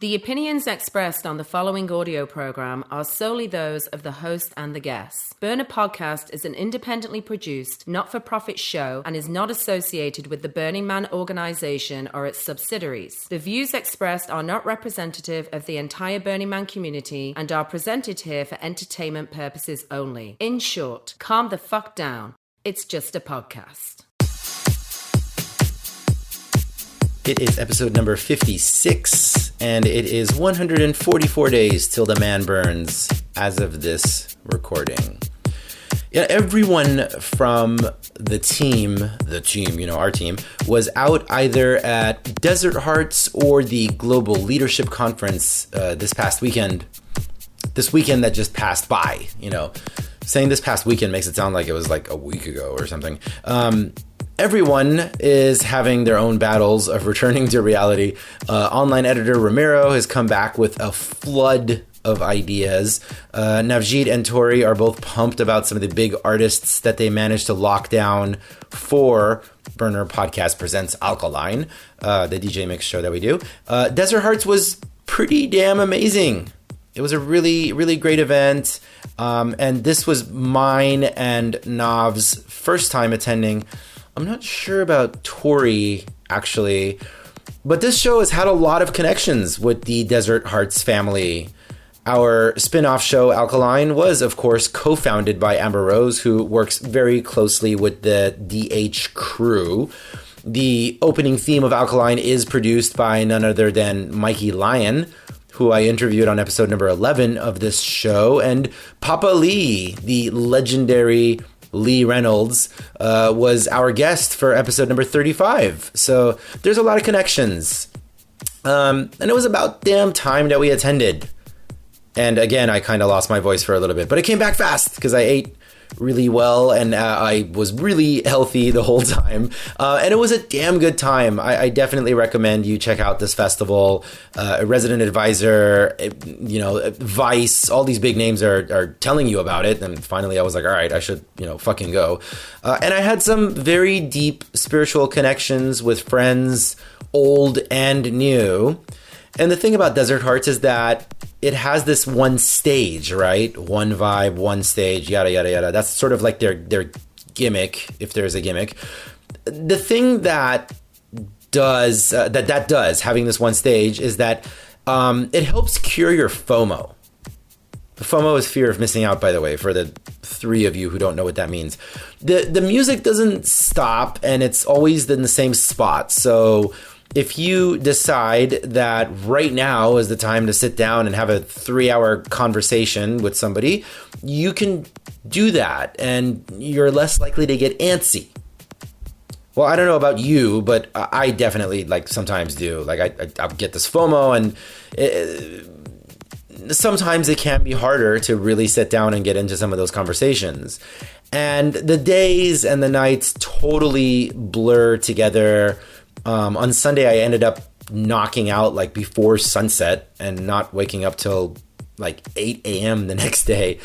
The opinions expressed on the following audio program are solely those of the host and the guests. Burner Podcast is an independently produced, not-for-profit show and is not associated with the Burning Man organization or its subsidiaries. The views expressed are not representative of the entire Burning Man community and are presented here for entertainment purposes only. In short, calm the fuck down. It's just a podcast. It is episode number 56, and it is 144 days till the man burns as of this recording. Yeah, everyone from the team, our team, was out either at Desert Hearts or the Global Leadership Conference this past weekend. This weekend that just passed by, Saying this past weekend makes it sound like it was like a week ago or something. Everyone is having their own battles of returning to reality. Online editor Ramiro has come back with a flood of ideas. Navjeet and Tori are both pumped about some of the big artists that they managed to lock down for Burner Podcast Presents Alkaline, the DJ mix show that we do. Desert Hearts was pretty damn amazing. It was a really, really great event. And this was mine and Nav's first time attending. I'm not sure about Tori, actually, but this show has had a lot of connections with the Desert Hearts family. Our spin-off show, Alkaline, was, of course, co-founded by Amber Rose, who works very closely with the DH crew. The opening theme of Alkaline is produced by none other than Mikey Lyon, who I interviewed on episode number 11 of this show, and Papa Lee, the legendary Lee Reynolds, was our guest for episode number 35. So there's a lot of connections. And it was about damn time that we attended. And again, I kind of lost my voice for a little bit, but it came back fast because I ate really well and I was really healthy the whole time. And it was a damn good time. I definitely recommend you check out this festival. Resident Advisor, Vice, all these big names are telling you about it. And finally I was like, all right, I should, fucking go. And I had some very deep spiritual connections with friends, old and new. And the thing about Desert Hearts is that it has this one stage, right? One vibe, one stage, yada, yada, yada. That's sort of like their gimmick, if there's a gimmick. The thing that does, having this one stage, is that it helps cure your FOMO. FOMO is fear of missing out, by the way, for the three of you who don't know what that means. The music doesn't stop, and it's always in the same spot. So if you decide that right now is the time to sit down and have a 3-hour conversation with somebody, you can do that and you're less likely to get antsy. Well, I don't know about you, but I definitely sometimes do. I get this FOMO, and sometimes it can be harder to really sit down and get into some of those conversations. And the days and the nights totally blur together. On Sunday, I ended up knocking out before sunset and not waking up till 8 a.m. the next day.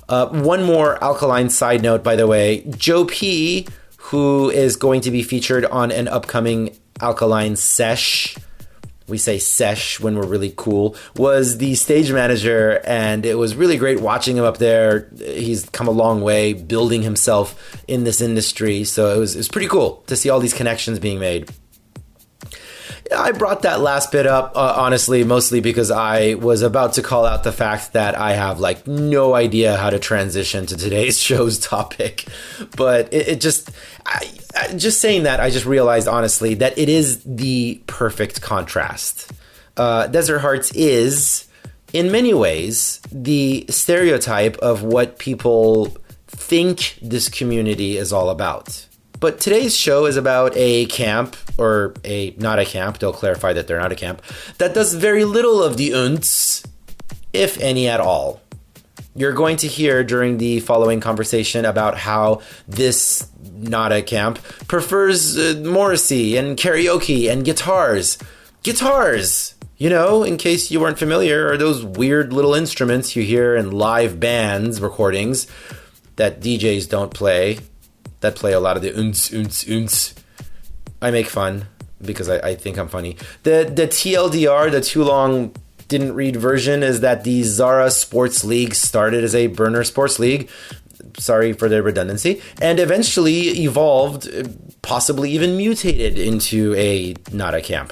One more Alkaline side note, by the way. Joe P., who is going to be featured on an upcoming Alkaline sesh, we say sesh when we're really cool, was the stage manager, and it was really great watching him up there. He's come a long way building himself in this industry, so it was pretty cool to see all these connections being made. I brought that last bit up, honestly, mostly because I was about to call out the fact that I have no idea how to transition to today's show's topic. But just saying that, I just realized, honestly, that it is the perfect contrast. Desert Hearts is, in many ways, the stereotype of what people think this community is all about. But today's show is about a camp, or not a camp, they'll clarify that they're not a camp, that does very little of the unts, if any at all. You're going to hear during the following conversation about how this not a camp prefers Morrissey and karaoke and guitars. Guitars! In case you weren't familiar, are those weird little instruments you hear in live bands recordings that DJs don't play. That play a lot of the unts. I make fun because I think I'm funny. The TLDR, the too long didn't read version is that the Xara Sports League started as a burner sports league. Sorry for the redundancy. And eventually evolved, possibly even mutated into a Nada camp.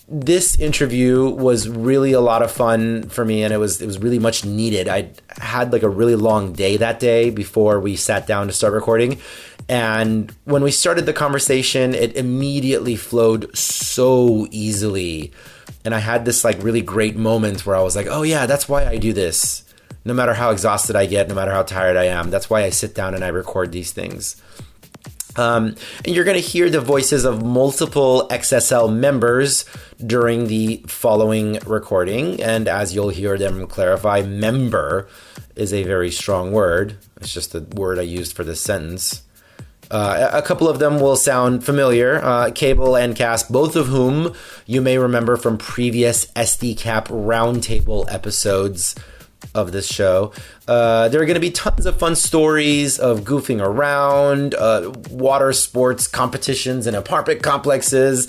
This interview was really a lot of fun for me, and it was really much needed. I had like a really long day that day before we sat down to start recording. And when we started the conversation, it immediately flowed so easily. And I had this like really great moment where I was like, oh yeah, that's why I do this. No matter how exhausted I get, no matter how tired I am, that's why I sit down and I record these things. And you're going to hear the voices of multiple XSL members during the following recording. And as you'll hear them clarify, member is a very strong word. It's just the word I used for this sentence. A couple of them will sound familiar. Cable and Cass, both of whom you may remember from previous SD Cap Roundtable episodes of this show. There are going to be tons of fun stories of goofing around, water sports competitions in apartment complexes,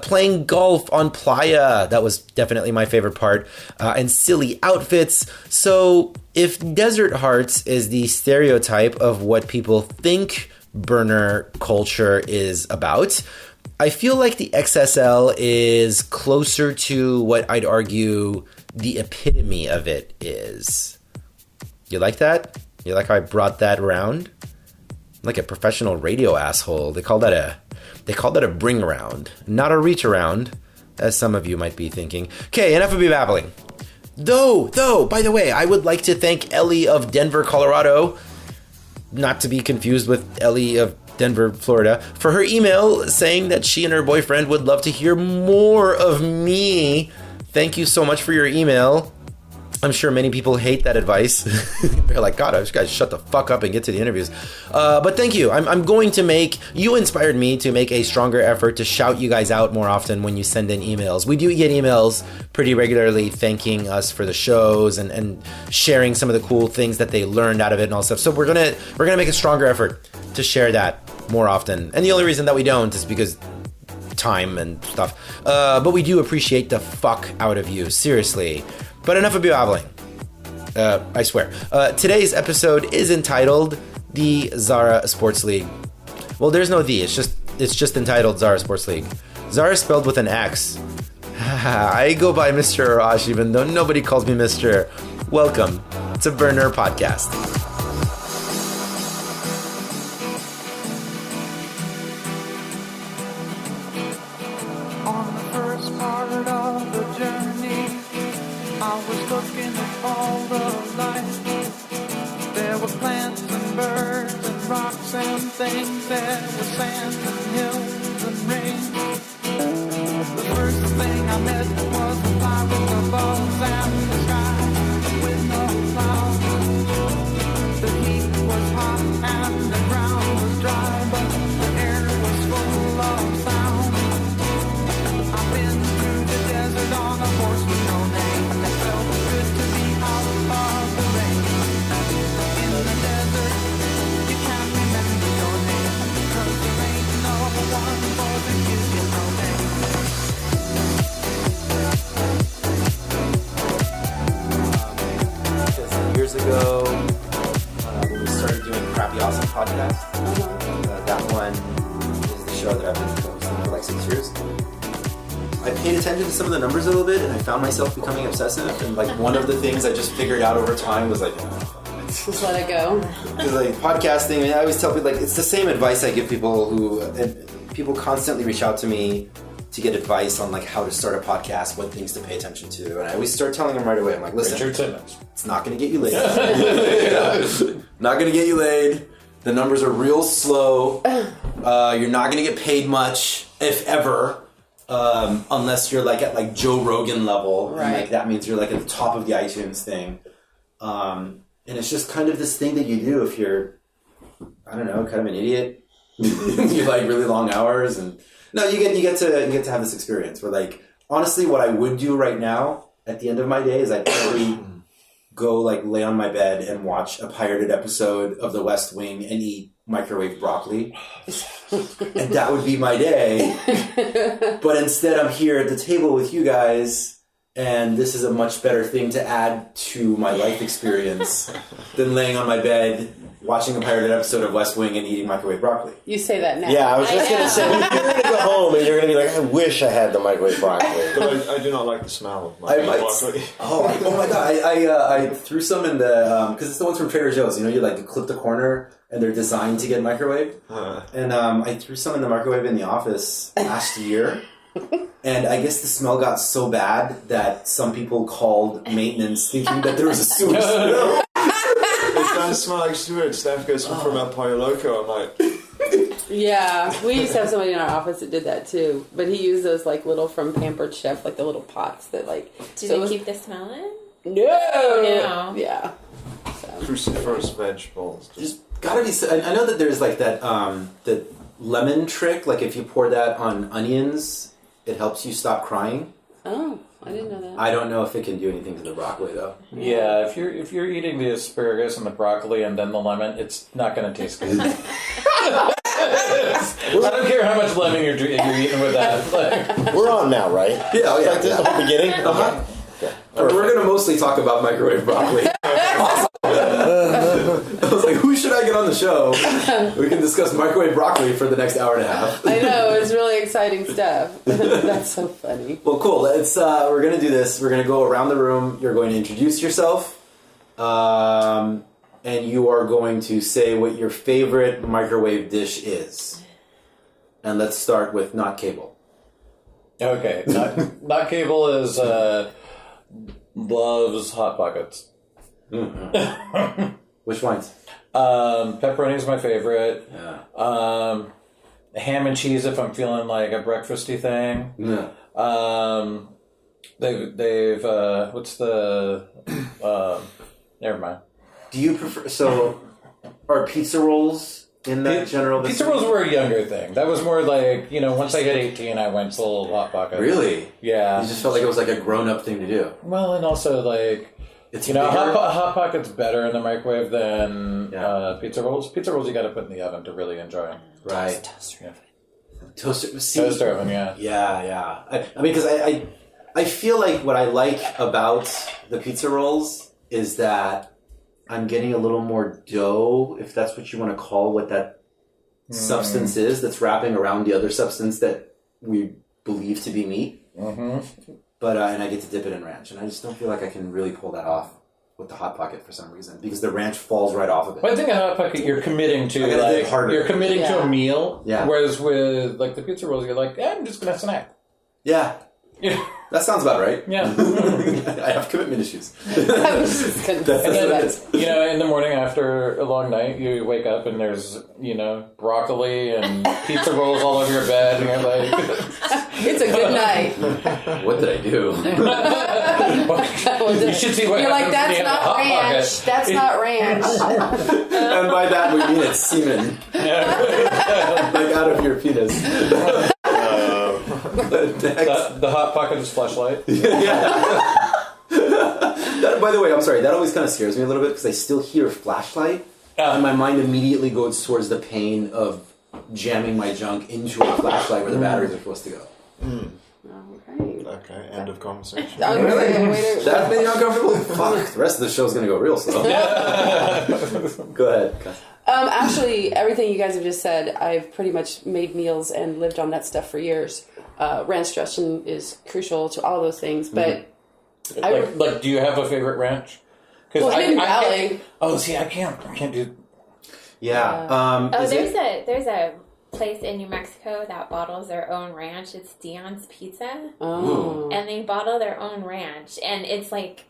playing golf on playa. That was definitely my favorite part. And silly outfits. So if Desert Hearts is the stereotype of what people think burner culture is about, I feel like the XSL is closer to what I'd argue the epitome of it is. You like that? You like how I brought that around? Like a professional radio asshole. They call that a bring around, not a reach around, as some of you might be thinking. Okay, enough of me babbling. Though, by the way, I would like to thank Ellie of Denver, Colorado, not to be confused with Ellie of Denver, Florida, for her email saying that she and her boyfriend would love to hear more of me. Thank you so much for your email. I'm sure many people hate that advice. They're like, God, I just gotta shut the fuck up and get to the interviews. But thank you. I'm going to you inspired me to make a stronger effort to shout you guys out more often when you send in emails. We do get emails pretty regularly thanking us for the shows and sharing some of the cool things that they learned out of it and all stuff. So we're gonna make a stronger effort to share that more often. And the only reason that we don't is because time and stuff. But we do appreciate the fuck out of you. Seriously. But enough of babbling. I swear. Today's episode is entitled The Xara Sports League. Well, there's no the. It's just entitled Xara Sports League. Xara is spelled with an X. I go by Mr. Arash even though nobody calls me Mr. Welcome to Burner Podcast. Things there were sand and hills and rain. The first thing I met was a fly with the balls and the sky with no clouds. The heat was hot and the ground was dry, but the air was full of sound. I've been through the desert on a horse with no name. It felt good to be out of the rain. In the desert, you can't remember your name, 'cause there ain't no one for to give you no name. Years ago, when we started doing Crappy Awesome podcast, that one is the show that I've been hosting for like 6 years. I paid attention to some of the numbers a little bit, and I found myself becoming obsessive. And like one of the things I just figured out over time was like, just let it go. Because like podcasting, I always tell people like it's the same advice I give people who people constantly reach out to me to get advice on like how to start a podcast, what things to pay attention to, and I always start telling them right away. I'm like, listen, it's not going to get you laid. Not going to get you laid. The numbers are real slow. You're not going to get paid much, if ever, unless you're like at like Joe Rogan level. Right. And, like that means you're like at the top of the iTunes thing. And it's just kind of this thing that you do if you're, I don't know, kind of an idiot. You like really long hours, and no, you get to have this experience where like honestly, what I would do right now at the end of my day is I'd probably go like lay on my bed and watch a pirated episode of The West Wing and eat microwave broccoli, and that would be my day. But instead, I'm here at the table with you guys, And this is a much better thing to add to my life experience than laying on my bed, watching a pirated episode of West Wing and eating microwave broccoli. You say that now. Yeah, I was just going to say, you're going to go home and you're going to be like, I wish I had the microwave broccoli. But I do not like the smell of microwave broccoli. Oh my god! I threw some in the because it's the ones from Trader Joe's. You know, you like clip the corner and they're designed to get microwaved. And I threw some in the microwave in the office last year. And I guess the smell got so bad that some people called maintenance thinking that there was a sewer smell. It does smell like sewage. Steph goes from El Pollo Loco. I'm like... Yeah, we used to have somebody in our office that did that too. But he used those like little from Pampered Chef, like the little pots that like... Do they keep the smell in? No! Yeah. Cruciferous vegetables. Just gotta be... I know that there's like that the lemon trick. Like if you pour that on onions... It helps you stop crying. Oh, I didn't know that. I don't know if it can do anything to the broccoli though. Yeah, if you're eating the asparagus and the broccoli and then the lemon, it's not going to taste good. I don't care how much lemon you're eating with that. Like, we're on now, right? Yeah, oh yeah. Like this is the whole beginning? Uh-huh. Okay. We're going to mostly talk about microwave broccoli. I was like, who should I get on the show? We can discuss microwave broccoli for the next hour and a half. I know, it's really exciting stuff. That's so funny. Well, cool. Let's. We're going to do this. We're going to go around the room. You're going to introduce yourself. And you are going to say what your favorite microwave dish is. And let's start with not cable. okay, not cable is loves Hot Pockets. Mm-hmm. Which ones? Pepperoni is my favorite. Yeah. Ham and cheese if I'm feeling like a breakfasty thing. Yeah. They've what's the never mind. Do you prefer... So, are pizza rolls in that general... Pizza rolls were a younger thing. That was more like, once I hit 18, I went to little Hot Pocket. Really? Yeah. You just felt like it was like a grown-up thing to do. Well, and also like... It's Hot Pocket's better in the microwave than pizza rolls. Pizza rolls you got to put in the oven to really enjoy. Right. Toaster oven, yeah. Yeah. I mean, because I feel like what I like about the pizza rolls is that I'm getting a little more dough, if that's what you want to call what that substance is that's wrapping around the other substance that we believe to be meat. Mm-hmm. But and I get to dip it in ranch, and I just don't feel like I can really pull that off with the Hot Pocket for some reason because the ranch falls right off of it. But I think a Hot Pocket you're committing to to a meal. Yeah. Whereas with like the pizza rolls, you're like, I'm just gonna snack. Yeah. That sounds about right. Yeah. I have commitment issues. I was just going to say that. In the morning after a long night, you wake up and there's, broccoli and pizza rolls all over your bed, and you're like... It's a good night. What did I do? You should see what you're like, happens that's not ranch. That's not ranch. And by that we mean it's semen. Like out of your penis. The Hot Pocket is fleshlight. Yeah. That, by the way, I'm sorry. That always kind of scares me a little bit because I still hear flashlight, and my mind immediately goes towards the pain of jamming my junk into a flashlight where the batteries are supposed to go. Okay, end of conversation. That made you uncomfortable? Fuck. The rest of the show's gonna go real slow. Go ahead. Actually, everything you guys have just said, I've pretty much made meals and lived on that stuff for years. Ranch dressing is crucial to all those things, but do you have a favorite ranch? Well, Hidden Valley. I can't do. Yeah. There's a place in New Mexico that bottles their own ranch. It's Dion's Pizza. Oh. And they bottle their own ranch, and it's like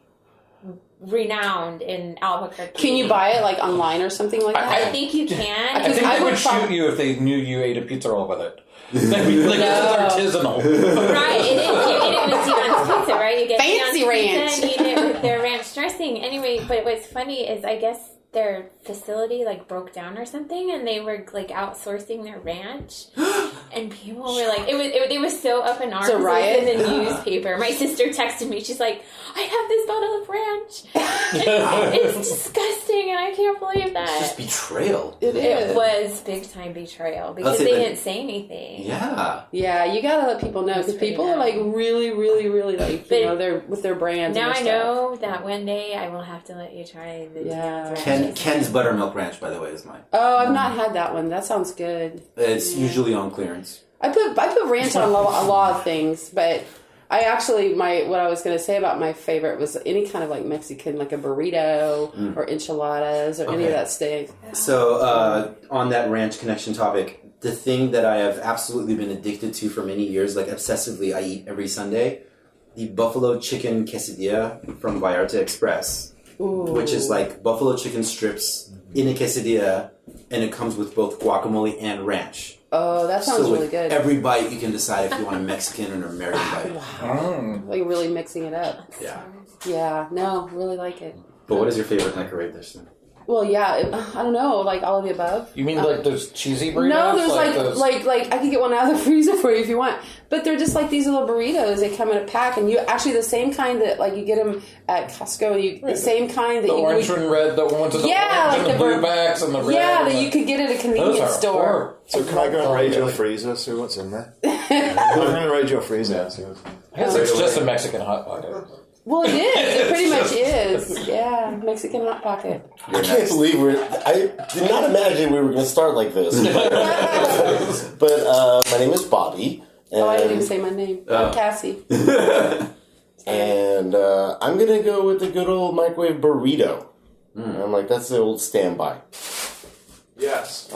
renowned in Albuquerque. Can you buy it like online or something like that? I think you can. I think they would shoot you if they knew you ate a pizza roll with it. It's artisanal. Right, it is. You eat it with Dion's Pizza, right? You get fancy Dion's ranch. Pizza and eat it with their ranch dressing. Anyway, but what's funny is I guess their facility like broke down or something, and they were like outsourcing their ranch, and people were like, it was so up in arms. It's a riot? It was in the newspaper. My sister texted me. She's like, I have this bottle of ranch. It's disgusting, and I can't believe that. It's just betrayal. It was big time betrayal because they didn't say anything. Yeah. Yeah, you gotta let people know because people are like really, really, really like they're with their brands. Now and I their know that one day I will have to let you try the Dion's ranch. Ken's Buttermilk Ranch, by the way, is mine. Oh, I've not had that one. That sounds good. It's usually on clearance. I put ranch on a lot of things, but I actually what I was going to say about my favorite was any kind of like Mexican, like a burrito or enchiladas or any of that steak. So on that ranch connection topic, the thing that I have absolutely been addicted to for many years, like obsessively, I eat every Sunday, the buffalo chicken quesadilla from Vallarta Express. Ooh. Which is like buffalo chicken strips in a quesadilla, and it comes with both guacamole and ranch. Oh, that sounds really good. Every bite, you can decide if you want a Mexican or an American bite. Wow. Like really mixing it up. Yeah. Yeah, no, really like it. But what is your favorite microwave dish then? Well, yeah, I don't know, like all of the above. You mean like those cheesy burritos? No, there's like I can get one out of the freezer for you if you want. But they're just like these little burritos. They come in a pack, and you actually the same kind that like you get them at Costco. The same kind that the you orange and red, the ones with the orange and the blue backs and the red. Yeah, that you could get at a convenience store. So can I go and raid your freezer? See what's in there. I'm going to raid your freezer. I guess it's just a Mexican hot pocket. Well, it is. It pretty much is. Yeah, Mexican Hot Pocket. I can't believe I did not imagine we were going to start like this. But my name is Bobby. And, I didn't even say my name. I'm Cassie. And I'm going to go with the good old microwave burrito. I'm like, that's the old standby. Yes.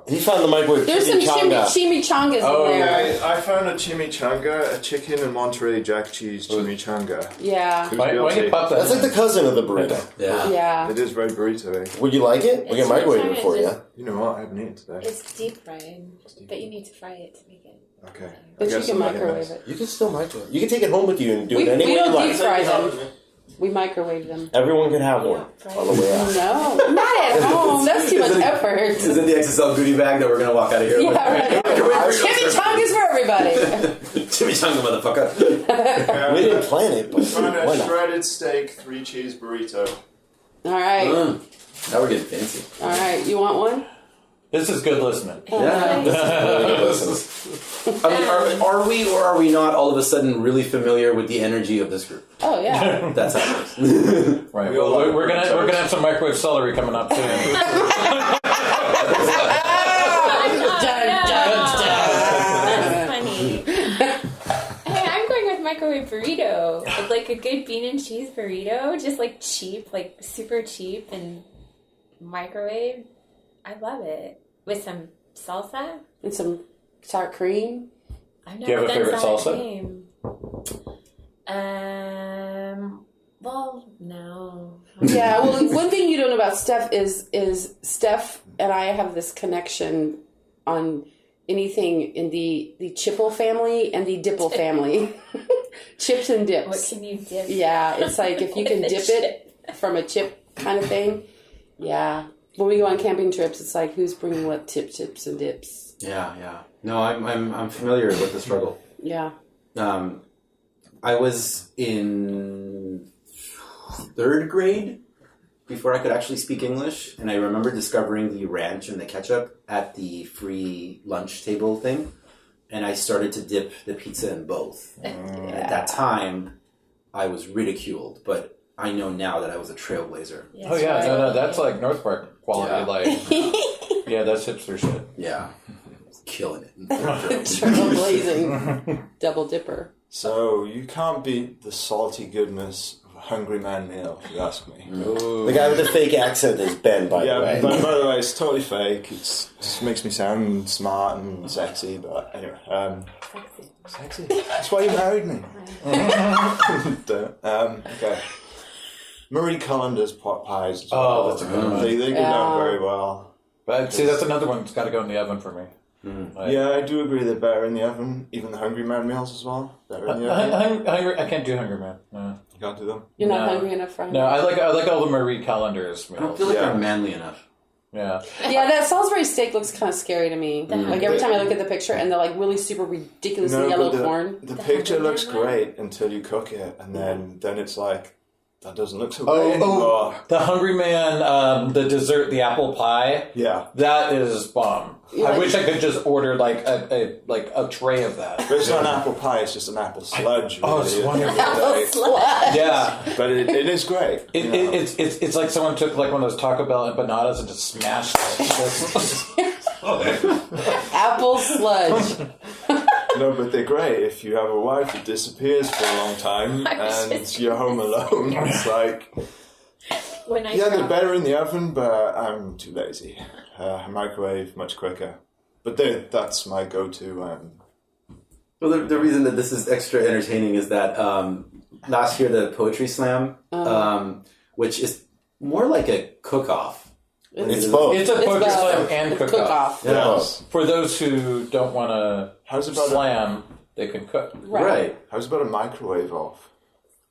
He found the microwave There's some chimichanga. chimichangas in there. I found a chimichanga, a chicken and Monterey Jack cheese chimichanga. Yeah. Why you pop that? That's like the cousin of the burrito. Yeah. Yeah. It is very burrito-y. Would you like it? We can microwave it for you. You know what? I haven't eaten today. It's deep fried, but you need to fry it to make it. Okay. But you can microwave it. You can still microwave. You can take it home with you and do it any We way you don't like. deep fry them. We microwave them. Everyone can have one on the way out. No, not at home. That's too much effort. Is it the XSL goodie bag that we're going to walk out of here with? Yeah, right. Chimichangas for everybody. Chimichanga, motherfucker. We didn't plan it, but Found why a not? shredded steak, 3 cheese burrito. All right. Now we're getting fancy. All right. You want one? This is good listening. Yeah. I mean, are we or are we not all of a sudden really familiar with the energy of this group? Oh, yeah. That's how it works. Right. Well, we're gonna have some microwave celery coming up soon. That's funny. Hey, I'm going with microwave burrito. It's like a good bean and cheese burrito, just like cheap, like super cheap and microwave. I love it. With some salsa. And some sour cream. I've Do you have a never favorite done sour salsa? cream. Well, no. Yeah, well, one thing you don't know about Steph is Steph and I have this connection on anything in the Chipple family and the Dipple family. Chips and dips. What can you dip? Yeah, it's like if you can The dip chip. it from a chip kind of thing. Yeah. When we go on camping trips, it's like who's bringing what chips and dips. Yeah. No, I'm familiar with the struggle. Yeah. I was in 3rd grade before I could actually speak English, and I remember discovering the ranch and the ketchup at the free lunch table thing, and I started to dip the pizza in both. At that time, I was ridiculed, but I know now that I was a trailblazer. Yes, Oh yeah, right. no, that's like North Park quality. Yeah. Like, yeah, that's hipster shit. Yeah. Killing it. Trailblazing. Double dipper. So, you can't beat the salty goodness of a Hungry Man meal, if you ask me. The guy with the fake accent is Ben, by the Yeah, way. but by the way, it's totally fake. It just makes me sound smart and sexy, but anyway. Sexy? That's why you married me. Okay. Marie Callender's pot pies. As well. Oh, that's a good one. They go down very well. But see, that's another one that's got to go in the oven for me. Like, Yeah, I do agree they're better in the oven. Even the Hungry Man meals as well. Better in the oven. hungry, I can't do Hungry Man. No. You can't do them? You're not hungry enough for No, I like all the Marie Callender's meals. I don't feel like I'm manly enough. Yeah. Yeah, that Salisbury steak looks kind of scary to me. Like every time I look at the picture and the like really super ridiculously yellow corn. The picture looks great until you cook it, and then it's like, that doesn't look so great anymore. The Hungry Man, the dessert, the apple pie. Yeah. That is bomb. I wish I could just order like a tray of that. But it's not an apple pie, it's just an apple sludge. It's wonderful. Apple sludge. Yeah. But it is great. It's like someone took like one of those Taco Bell empanadas and just smashed it. Apple sludge. No, but they're great if you have a wife that disappears for a long time and you're home alone. It's like, they're better in the oven, but I'm too lazy. Microwave much quicker. But that's my go-to. Well, the reason that this is extra entertaining is that last year the Poetry Slam, which is more like a cook-off. It's both. It's a Poetry Slam and cook-off. Yes. For those who don't want to slam, they can cook. Right. How's about a microwave off?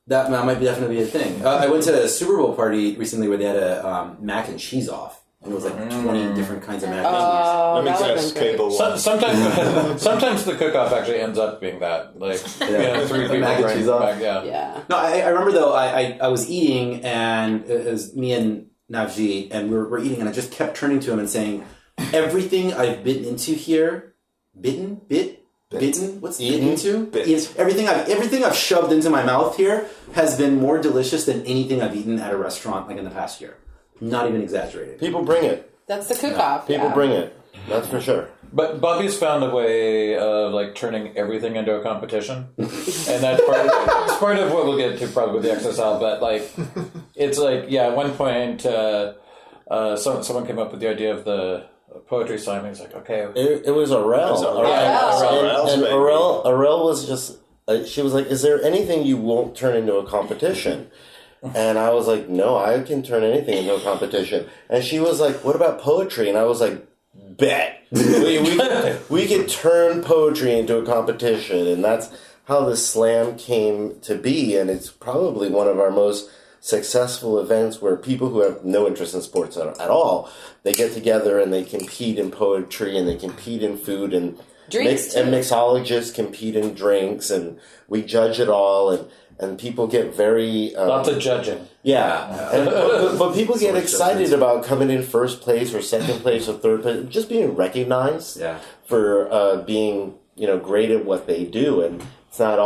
That might definitely be a thing. I went to a Super Bowl party recently where they had a mac and cheese off. And it was like 20 different kinds of mac and cheese. Let me guess, cable one. Sometimes the cook-off actually ends up being that. Like, 3 people mac and cheese off. back, yeah. No, I remember though, I was eating and it was me and Navji, and we're eating, and I just kept turning to him and saying, everything I've bitten into here, bitten? What's bitten into? Bit. Everything I've shoved into my mouth here has been more delicious than anything I've eaten at a restaurant like in the past year. Not even exaggerated. People bring it. That's the cook-off. People bring it. That's for sure. But Bobby's found a way of like turning everything into a competition, and that's part of what we'll get to probably with the XSL. But like, it's like at one point, someone came up with the idea of the Poetry Slam. He's like, okay, it was Arel. And Arel was just. She was like, "Is there anything you won't turn into a competition?" And I was like, "No, I can turn anything into a competition." And she was like, "What about poetry?" And I was like, bet. we could turn poetry into a competition, and that's how the slam came to be, and it's probably one of our most successful events where people who have no interest in sports at all, they get together and they compete in poetry and they compete in food and drinks and mixologists compete in drinks, and we judge it all, and people get very... lots of judging. Yeah. But people get excited about coming in first place or second place or third place, just being recognized for being, great at what they do. And it's not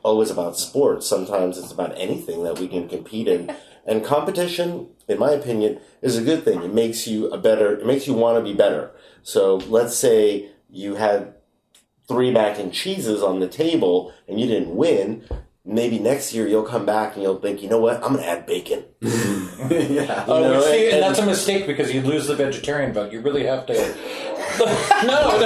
always about sports. Sometimes it's about anything that we can compete in. And competition, in my opinion, is a good thing. It makes you it makes you want to be better. So let's say you had 3 mac and cheeses on the table and you didn't win. Maybe next year you'll come back and you'll think, you know what, I'm going to add bacon. And that's a mistake because you lose the vegetarian vote. You really have to... No.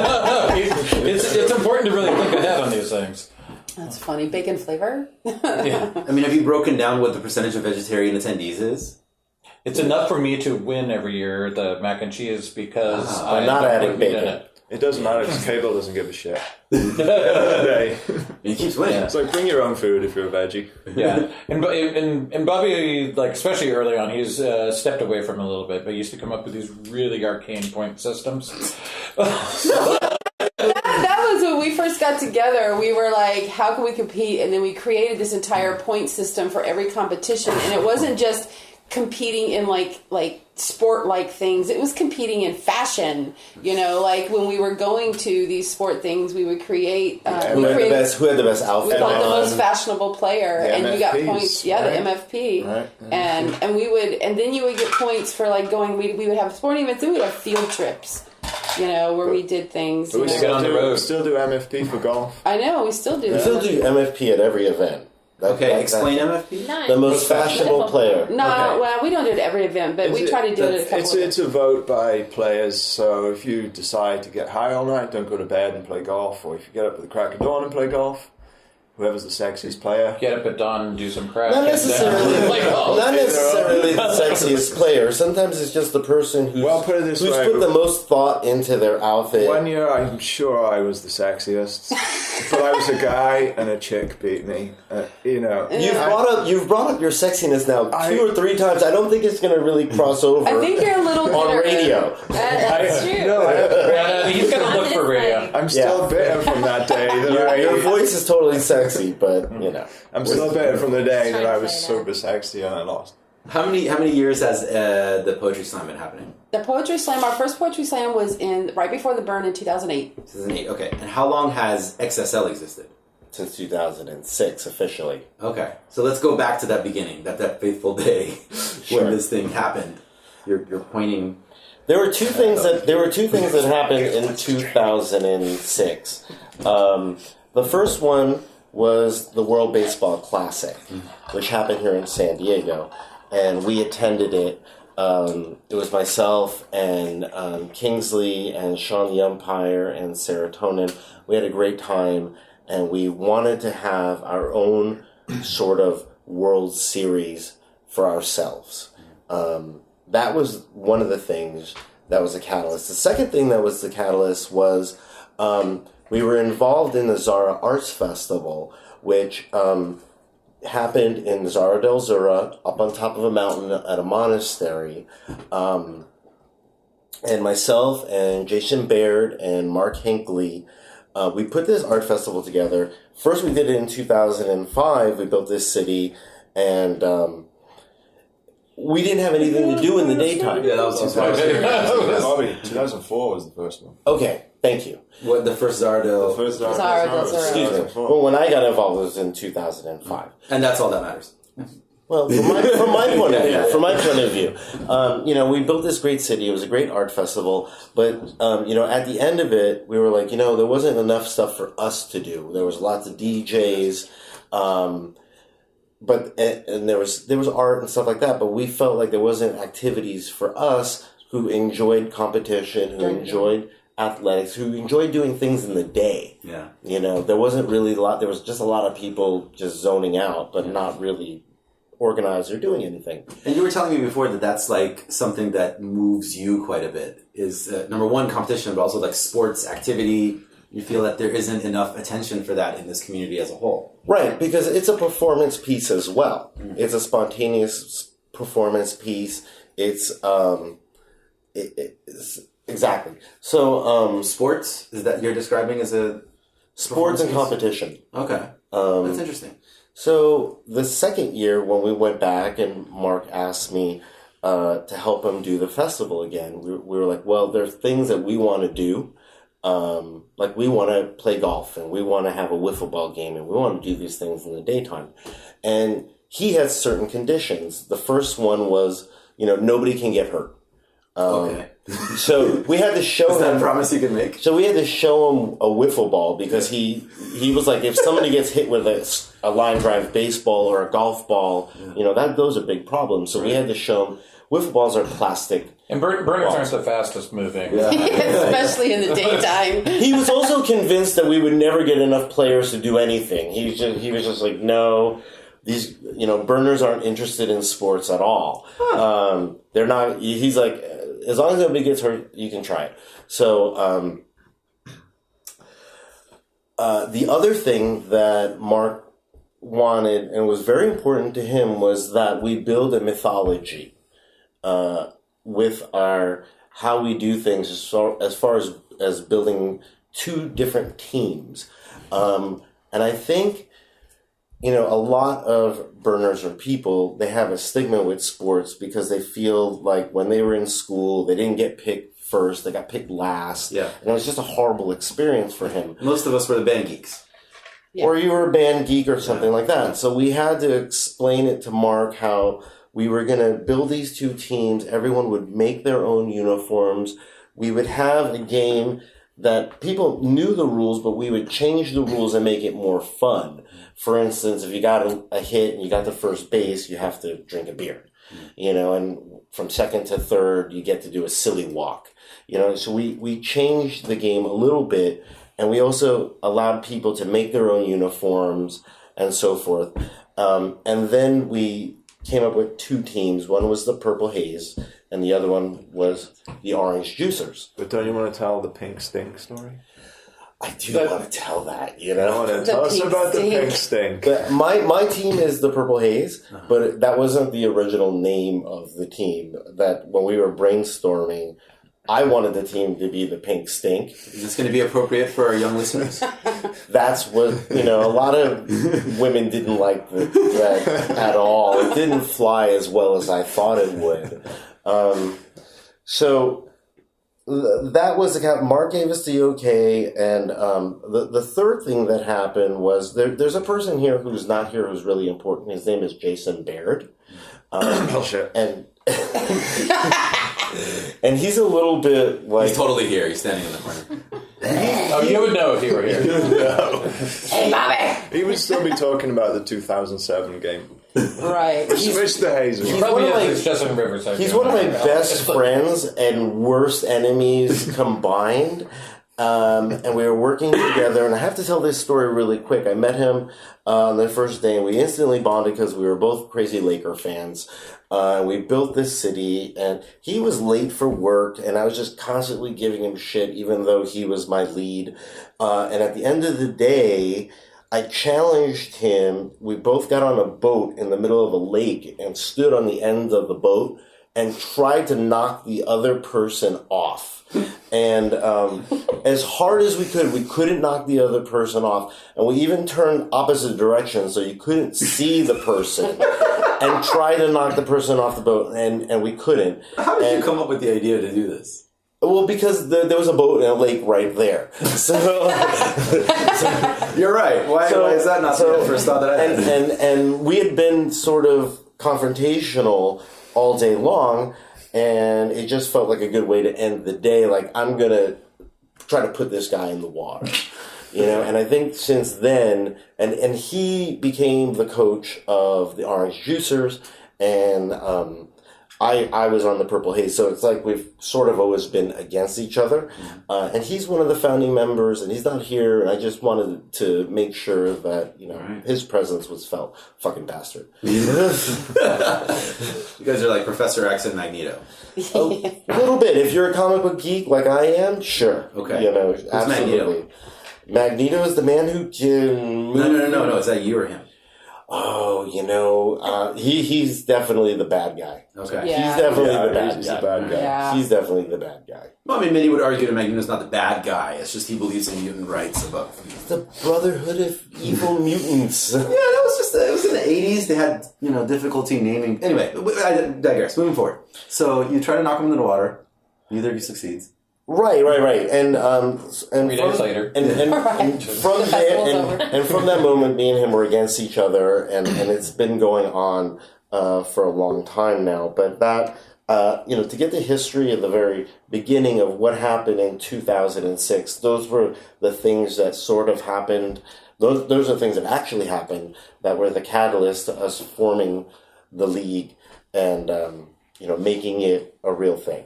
It's important to really think ahead on these things. That's funny. Bacon flavor? Yeah. I mean, have you broken down what the percentage of vegetarian attendees is? It's enough for me to win every year, the mac and cheese, because I'm not adding bacon. It doesn't matter because Cable doesn't give a shit. He keeps winning. It's like, bring your own food if you're a veggie. Yeah. And Bobby, like, especially early on, he's stepped away from it a little bit, but he used to come up with these really arcane point systems. That was when we first got together. We were like, how can we compete? And then we created this entire point system for every competition. And it wasn't just competing in like sport-like things. It was competing in fashion. Like when we were going to these sport things, we would create... who had the best outfit? We called the most fashionable player, and you got points. Yeah, right? The MFP, right. And we would, and then you would get points for like going. We would have sporting events, then we'd have field trips. Where we did things. But we still do MFP for golf. I know, we still do. We still do MFP at every event. Explain MFP. Nice. The most fashionable player. No, well, we don't do it at every event, but we try to do it at a couple of It's a vote by players, so if you decide to get high all night, don't go to bed and play golf, or if you get up at the crack of dawn and play golf, whoever's the sexiest player. Get up at dawn and do some crap. Not necessarily, not necessarily the sexiest player. Sometimes it's just the person who's, put it this who's way. put the most thought into their outfit. One year, I'm sure I was the sexiest, but I was a guy and a chick beat me. You've brought up your sexiness now 2 or 3 times. I don't think it's going to really cross over. I think you're a little on bitter. radio. That's true. No, he's got to look for radio. I'm still bitter from that day. Your voice is totally sexy, but I'm still bitter from the day that I was Try to super sexy and I lost. How many years has the Poetry Slam been happening? The Poetry Slam, our first Poetry Slam was right before the burn in 2008. 2008, okay. And how long has XSL existed? Since 2006, officially. Okay, so let's go back to that beginning, that fateful day when this thing happened. You're pointing. There were two things that happened in 2006. The first one was the World Baseball Classic, which happened here in San Diego, and we attended it. It was myself and Kingsley and Sean the umpire and Serotonin. We had a great time, and we wanted to have our own sort of World Series for ourselves. That was one of the things that was a catalyst. The second thing that was the catalyst was we were involved in the Xara Arts Festival, which happened in Xara del Zura, up on top of a mountain at a monastery. And myself and Jason Baird and Mark Hinckley, we put this art festival together. First we did it in 2005. We built this city, and we didn't have anything to do in the daytime. Yeah, that was 2000. Bobby, 2004 was the first one. Okay, thank you. What, the first Xara del... The first Xara del Zura. Excuse me. Well, when I got involved, it was in 2005. And that's all that matters. Well, from my point of view, we built this great city. It was a great art festival, but at the end of it, we were like, there wasn't enough stuff for us to do. There was lots of DJs, but there was art and stuff like that. But we felt like there wasn't activities for us who enjoyed competition, who enjoyed athletics, who enjoyed doing things in the day. Yeah, there wasn't really a lot. There was just a lot of people just zoning out, but not really organized or doing anything. And you were telling me before that that's like something that moves you quite a bit. Is number one, competition, but also like sports activity. You feel that there isn't enough attention for that in this community as a whole. Right, because it's a performance piece as well. It's a spontaneous performance piece. It's exactly. So sports, is that you're describing as a sports and competition. Okay, that's interesting. So the second year when we went back and Mark asked me to help him do the festival again, we were like, well, there's things that we want to do. Like we want to play golf and we want to have a wiffle ball game and we want to do these things in the daytime. And he has certain conditions. The first one was, nobody can get hurt. Okay. So we had to show Is that him. a promise you can make? So we had to show him a wiffle ball because he was like, if somebody gets hit with a line drive baseball or a golf ball, those are big problems. So we had to show him wiffle balls are plastic. And burners aren't the fastest moving. Yeah. Especially in the daytime. He was also convinced that we would never get enough players to do anything. He was just like, no, these burners aren't interested in sports at all. They're not. He's like, as long as nobody gets hurt, you can try it. So the other thing that Mark wanted and was very important to him was that we build a mythology with how we do things as far as building two different teams. And I think, a lot of burners or people, they have a stigma with sports because they feel like when they were in school, they didn't get picked first, they got picked last. Yeah. And it was just a horrible experience for him. Most of us were the band geeks. Yeah. Or you were a band geek or something like that. So we had to explain it to Mark how we were going to build these two teams. Everyone would make their own uniforms. We would have a game that people knew the rules, but we would change the rules and make it more fun. For instance, if you got a hit and you got to first base, you have to drink a beer. And from second to third, you get to do a silly walk. So we changed the game a little bit and we also allowed people to make their own uniforms and so forth. And then we came up with 2 teams. One was the Purple Haze, and the other one was the Orange Juicers. But don't you want to tell the Pink Stink story? I do want to tell that, you know. Tell us about the Pink Stink. But my team is the Purple Haze, but that wasn't the original name of the team. That when we were brainstorming, I wanted the team to be the Pink Stink. Is this going to be appropriate for our young listeners? That's what, a lot of women didn't like the red at all. It didn't fly as well as I thought it would. So that was the kind. Mark gave us the okay, and the third thing that happened was there's a person here who's not here who's really important. His name is Jason Baird. Shit. And and he's a little bit like... He's totally here. He's standing in the corner. You would know if he were here. No. Hey, Bobby! He would still be talking about the 2007 game. Right. Mr. Hazel. Probably is just in Riverside. He's one of my best friends and worst enemies combined. And we were working together, and I have to tell this story really quick. I met him on the first day, and we instantly bonded because we were both crazy Laker fans. We built this city, and he was late for work, and I was just constantly giving him shit, even though he was my lead. And at the end of the day, I challenged him. We both got on a boat in the middle of a lake and stood on the end of the boat and tried to knock the other person off. And as hard as we couldn't knock the other person off. And we even turned opposite directions so you couldn't see the person and try to knock the person off the boat, and we couldn't. How did you come up with the idea to do this? Well, because there was a boat and a lake right there. So you're right. Why is that not the first thought that I had? And we had been sort of confrontational all day long, and it just felt like a good way to end the day. Like, I'm going to try to put this guy in the water. And I think since then, and he became the coach of the Orange Juicers, and I was on the Purple Haze, so it's like we've sort of always been against each other. And he's one of the founding members, and he's not here, and I just wanted to make sure that, his presence was felt. Fucking bastard. You guys are like Professor X and Magneto. A little bit. If you're a comic book geek like I am, sure. Okay. Absolutely. Magneto is the man who can... No. Is that you or him? Oh, he's definitely the bad guy. Okay. Yeah. He's definitely the bad he's guy. the bad guy. Yeah. He's definitely the bad guy. Well, I mean, many would argue that Magneto's not the bad guy. It's just he believes in mutant rights above. The Brotherhood of Evil Mutants. Yeah, it was in the 80s. They had, difficulty naming. Anyway, I digress. Moving forward. So you try to knock him into the water. Neither of you succeeds. Right. And 3 days later. And from there, and from that moment, me and him were against each other, and it's been going on for a long time now. But that, to get the history of the very beginning of what happened in 2006, those were the things that sort of happened. Those are things that actually happened that were the catalyst to us forming the league and, making it a real thing.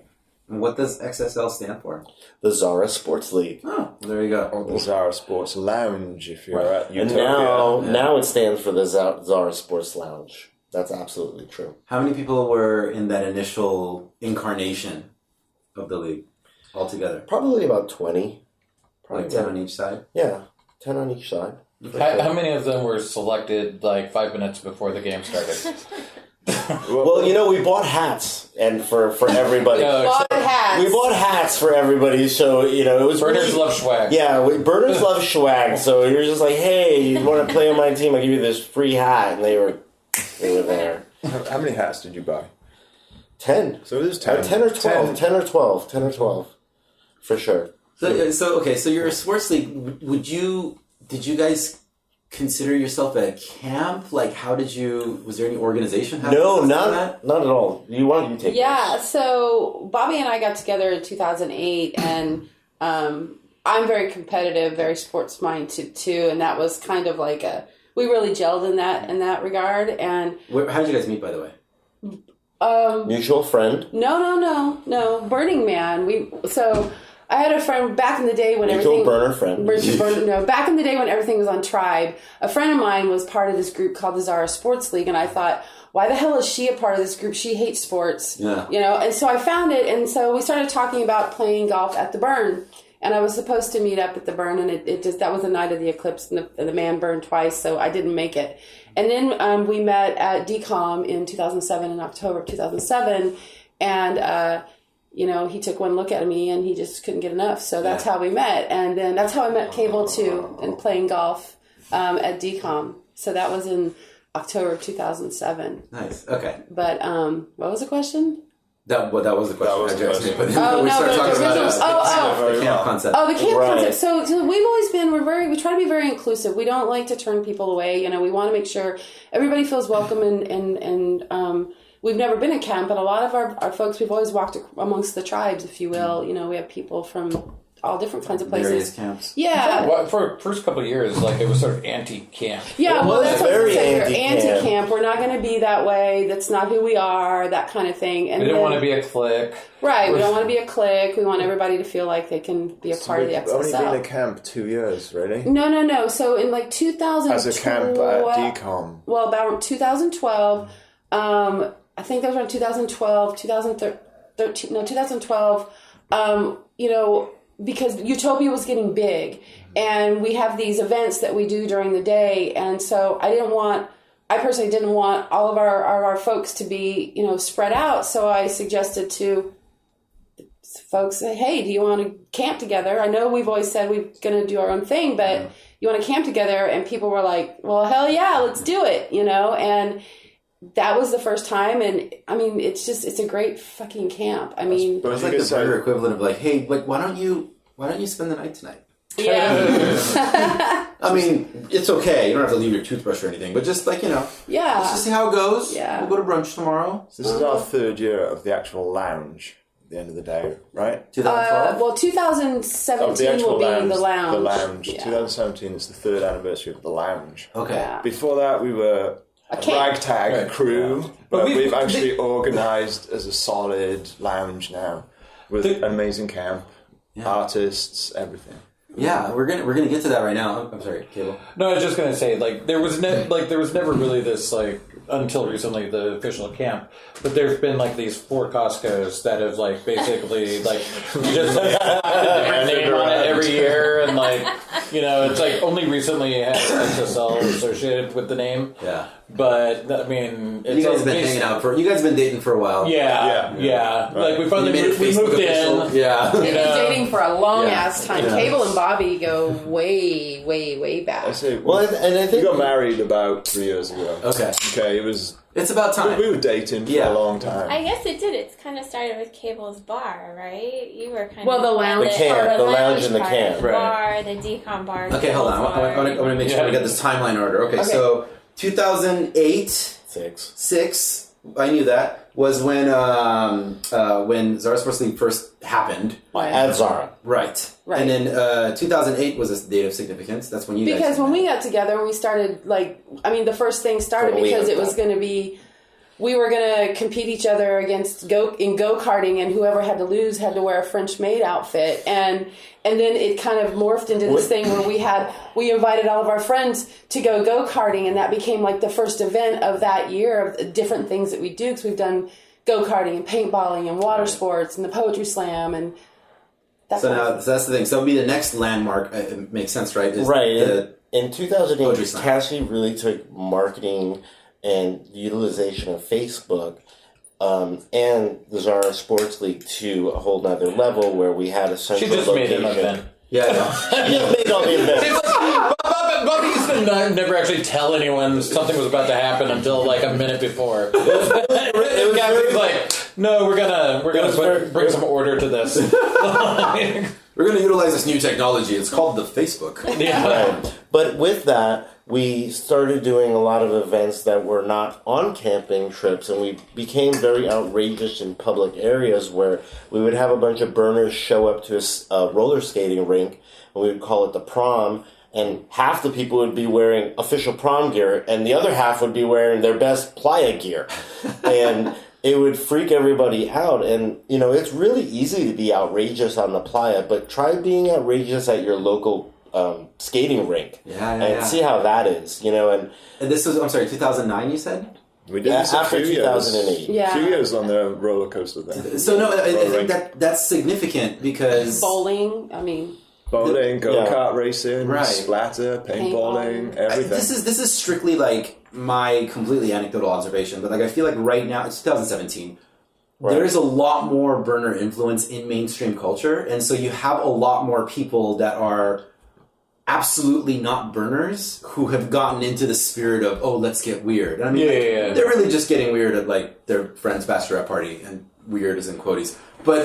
What does XSL stand for? The Xara Sports League. Oh, there you go. Or the Xara Sports Lounge, if you're at Utopia. And now it stands for the Xara Sports Lounge. That's absolutely true. How many people were in that initial incarnation of the league altogether? Probably about 20. Like 10 on each side? Yeah, 10 on each side. How many of them were selected 5 minutes before the game started? Well, we bought hats and for everybody. No, hats. We bought hats for everybody, so it was Burners really, love swag. Yeah, burners love swag. So you're just like, hey, you want to play on my team? I'll give you this free hat, and they were there. How many hats did you buy? 10. So it is 10. 10 or 12. 10 or 12. For sure. So you're a sports league. Did you guys consider yourself a camp? Was there any organization? No, not at all. You take this? So Bobby and I got together in 2008, and I'm very competitive, very sports minded too, and that was kind of we really gelled in that regard. And how did you guys meet, by the way? Mutual friend. No. Burning Man. I had a friend back in the day when everything... burner friend. No, back in the day when everything was on Tribe, a friend of mine was part of this group called the Xara Sports League, and I thought, why the hell is she a part of this group? She hates sports. Yeah. You know, and so I found it, and so we started talking about playing golf at the Burn. And I was supposed to meet up at the Burn, and it just, that was the night of the eclipse, and the man burned twice, so I didn't make it. And then we met at DCOM in 2007, in October of 2007, and, you know, he took one look at me, and he just couldn't get enough. So that's how we met. And then that's how I met Cable, too, and playing golf at DCOM. So that was in October of 2007. Nice, okay. But what was the question? That was the question. That was the question. The camp concept. Oh, the camp concept. So we've always been, we try to be very inclusive. We don't like to turn people away. You know, we want to make sure everybody feels welcome, and we've never been at camp, but a lot of our folks, we've always walked amongst the tribes, if you will. You know, we have people from all different kinds of places. Various camps. Yeah. Well, for the first couple of years, like, it was sort of anti-camp. Yeah, well, that's what very I'm saying. Anti-camp. We're not going to be that way. That's not who we are, that kind of thing. And we don't want to be a clique. Right, we don't want to be a clique. We want everybody to feel like they can be a part of the XSL. Only been at camp 2 years, really? No. So in like 2012... As a camp at DCOM. Well, about 2012... I think that was around 2012, 2013, no, 2012, you know, because Utopia was getting big, and we have these events that we do during the day, and so I personally didn't want all of our folks to be, you know, spread out, so I suggested to folks, hey, do you want to camp together? I know we've always said we're going to do our own thing, but you want to camp together? And people were like, well, hell yeah, let's do it, you know, and that was the first time, and I mean, it's a great fucking camp. I mean, it's like the burger equivalent of like, hey, like, why don't you spend the night tonight? Yeah. I mean, it's okay. You don't have to leave your toothbrush or anything, but just like, you know, let's just see how it goes. Yeah. We'll go to brunch tomorrow. This is our third year of the actual lounge at the end of the day, right? 2012? Well, 2017 will be the lounge. The lounge. Yeah. 2017 is the third anniversary of the lounge. Okay. Yeah. Before that, we were a ragtag crew, but we've actually organised as a solid lounge now with an amazing camp, artists, everything. Yeah, we're gonna get to that right now. I'm sorry, Cable. No, I was just gonna say, like, there was never really this, like, until recently, the official camp, but there's been like these 4 Costco's that have like basically like just like a different name on it every year, and like, you know, it's like only recently it has XSL associated with the name. Yeah. But I mean, it's you guys have been hanging out you guys have been dating for a while. Yeah. Right. Like we finally moved in. Yeah. They've been dating for a long ass time. Yeah. Cable and Bobby go way, way, way back. I say, Well, and I think we got married about 3 years ago. Okay. It was. It's about time. We were dating for a long time. I guess it did. It's kind of started with Cable's bar, right? You were kind of the lounge, the camp, the lounge and the part, camp, the bar, the decom bar. Okay, hold on. I want to make sure we get this timeline order. Okay, so 2008, 6. I knew that was when Xara Sports League first happened. At Xara. Right. And then 2008 was a date of significance. That's when you guys because when we got together, we started the first thing started because it was going to be, we were going to compete each other against go-karting, and whoever had to lose had to wear a French maid outfit, and then it kind of morphed into this thing where we invited all of our friends to go-karting, and that became like the first event of that year of different things that we do, because we've done go-karting and paintballing and water sports and the poetry slam, and so that's the thing. So it'll be the next landmark. It makes sense, right? In 2008, Cassie really took marketing and the utilization of Facebook and the Xara Sports League to a whole nother level, where we had a central location. She just made an event. Yeah, she just made all the events. Bobby used to never actually tell anyone something was about to happen until like a minute before. It was like, no, we're gonna bring some order to this. We're gonna utilize this new technology. It's called the Facebook. Yeah. Right. But with that, we started doing a lot of events that were not on camping trips, and we became very outrageous in public areas where we would have a bunch of burners show up to a roller skating rink, and we would call it the prom, and half the people would be wearing official prom gear, and the other half would be wearing their best playa gear. And it would freak everybody out. And, it's really easy to be outrageous on the playa, but try being outrageous at your local skating rink. And see how that is, And this was, I'm sorry, 2009 you said? We did this after 2008. A few years on the roller coaster then. So no, I think that's significant because... Bowling, go-kart racing, right. splatter, paintballing, everything. This is strictly like my completely anecdotal observation, but like I feel like right now, it's 2017, there's a lot more burner influence in mainstream culture, and so you have a lot more people that are absolutely not burners who have gotten into the spirit of, let's get weird. And I mean, they're really just getting weird at like their friend's bachelorette party, and weird is in quoties. But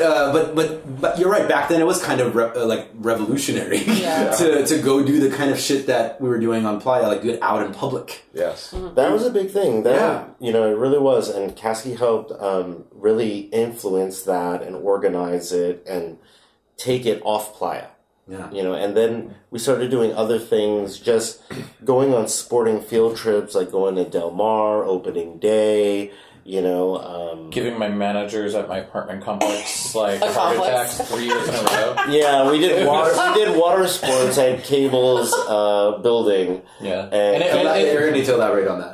you're right. Back then, it was kind of revolutionary to go do the kind of shit that we were doing on playa, like do it out in public. Yes, that was a big thing. That it really was, and Cassie helped really influence that and organize it and take it off playa. Yeah. And then we started doing other things, just going on sporting field trips, like going to Del Mar, opening day, giving my managers at my apartment complex heart attacks 3 years in a row. Yeah, we did water sports at Cable's building. Yeah. And you're going to need to elaborate on that.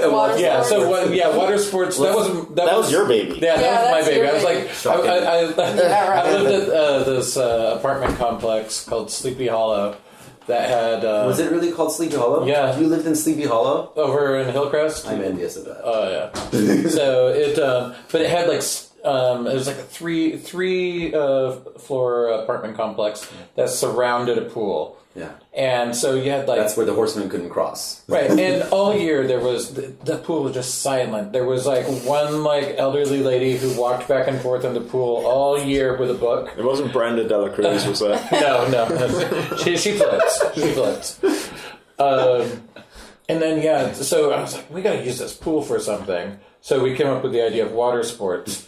Water sports. That was your baby. Yeah, that was my baby. I was like, I lived at this apartment complex called Sleepy Hollow. That had... was it really called Sleepy Hollow? Yeah. You lived in Sleepy Hollow? Over in Hillcrest? I'm envious of that. Oh, yeah. So it... but it had, it was like a three floor apartment complex that surrounded a pool. Yeah. And so you had, that's where the horsemen couldn't cross. Right. And all year there was... The pool was just silent. There was, one, elderly lady who walked back and forth in the pool all year with a book. It wasn't Brenda Dela Cruz, was it? No. She floats. She floats. And then, so I was like, we got to use this pool for something. So we came up with the idea of water sports.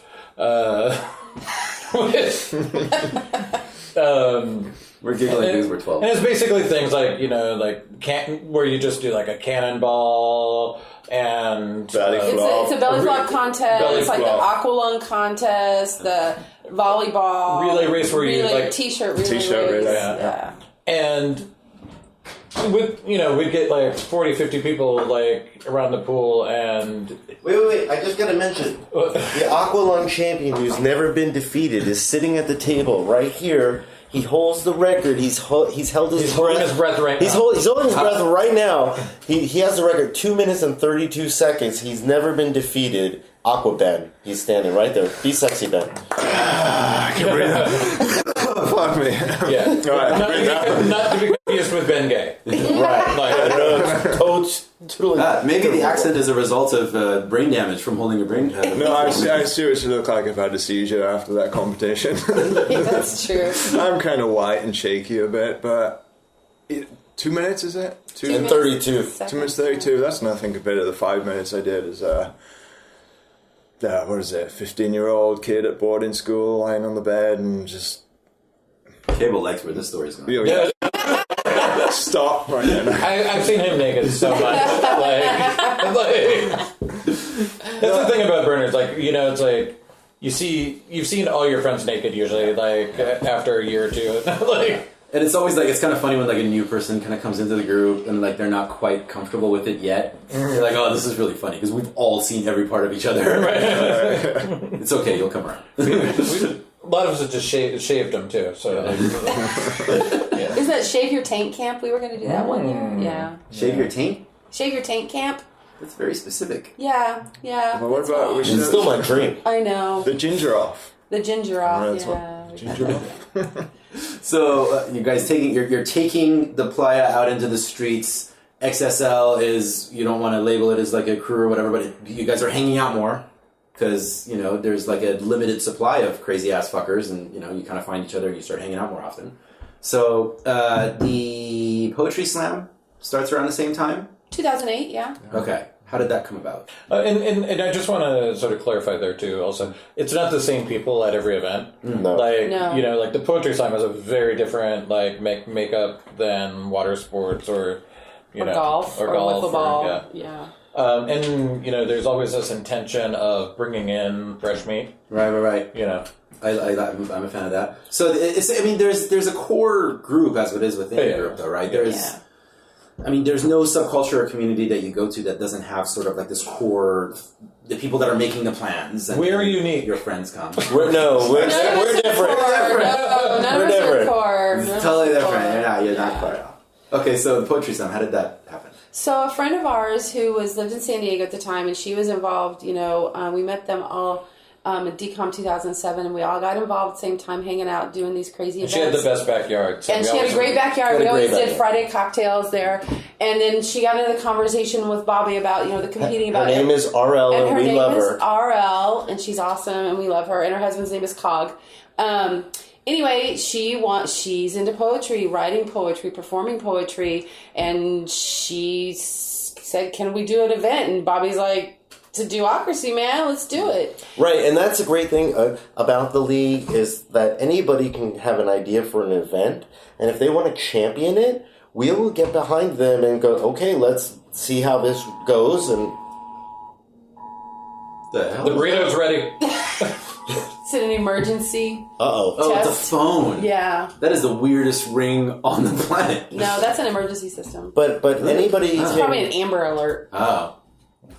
We're giggling because we're 12. And it's basically things like, where you just do a cannonball and... Belly flop. It's a belly flop contest, the aqualung contest, the volleyball... Relay race where you... T-shirt relay T-shirt race. Yeah. And... we'd get 40, 50 people around the pool and... Wait, I just gotta mention, the Aqualung champion who's never been defeated is sitting at the table right here. He holds the record. He's held his holding his breath right now. He's holding his breath right now. He has the record 2 minutes and 32 seconds. He's never been defeated. Aqua Ben. He's standing right there. Be sexy, Ben. I can breathe. Fuck me. Yeah. Right, not to be confused with Ben Gay. Right. Coach. Maybe the accent is a result of brain damage from holding your brain. No, I seriously look like I've had a seizure after that competition. That's true. I'm kind of white and shaky a bit, but 2 minutes, is it? 2 minutes 32. 2 minutes 32. That's nothing compared to the 5 minutes I did as what is it? 15-year-old kid at boarding school, lying on the bed and just. Cable likes where this story's going. Yeah. Stop right now. I've seen him naked so much. That's the thing about burners. It's you've seen all your friends naked usually, after a year or two. And it's always it's kind of funny when a new person kind of comes into the group and they're not quite comfortable with it yet. You're like, oh, this is really funny because we've all seen every part of each other. Right. It's okay, you'll come around. A lot of us have just shaved them too. So, Isn't that Shave Your Tank Camp? We were going to do that 1 year. Yeah. Shave your taint? Shave Your Tank Camp? That's very specific. Yeah. Well, what about... It's still my dream. I know. The ginger off. The ginger off, Ginger off. So, you guys you're taking the playa out into the streets. XSL is, you don't want to label it as a crew or whatever, but you guys are hanging out more. Because, there's a limited supply of crazy-ass fuckers, and, you kind of find each other and you start hanging out more often. So, the Poetry Slam starts around the same time? 2008, yeah. Okay. How did that come about? And I just want to sort of clarify there, too, also. It's not the same people at every event. No. No. The Poetry Slam has a very different, makeup than water sports or, golf or wiffle ball. Yeah. And, there's always this intention of bringing in fresh meat. Right. I'm a fan of that. So there's a core group as it is within a group, though, right? There's no subculture or community that you go to that doesn't have sort of like this core, the people that are making the plans. And we're unique. Your friends come. We're different. None of us are core. Totally different. You're not core at all. Okay, so the Poetry Slam, how did that happen? So a friend of ours who lived in San Diego at the time, and she was involved, we met them all at DCOM 2007, and we all got involved at the same time, hanging out, doing these crazy events. She had the best backyard. So and she had a great backyard. We always did Friday cocktails there. And then she got into the conversation with Bobby about, the competing about... Her name is RL, and we love her. RL, and she's awesome, and we love her. And her husband's name is Cog. Anyway, she's into poetry, writing poetry, performing poetry, and she said, "Can we do an event?" And Bobby's like, "To Duocracy, man, let's do it." Right, and that's a great thing about the league is that anybody can have an idea for an event, and if they want to champion it, we will get behind them and go, "Okay, let's see how this goes." And the burrito's ready. Is it an emergency? Uh-oh. Oh, it's a phone. Yeah. That is the weirdest ring on the planet. No, that's an emergency system. But anybody... It's probably an Amber Alert. Oh.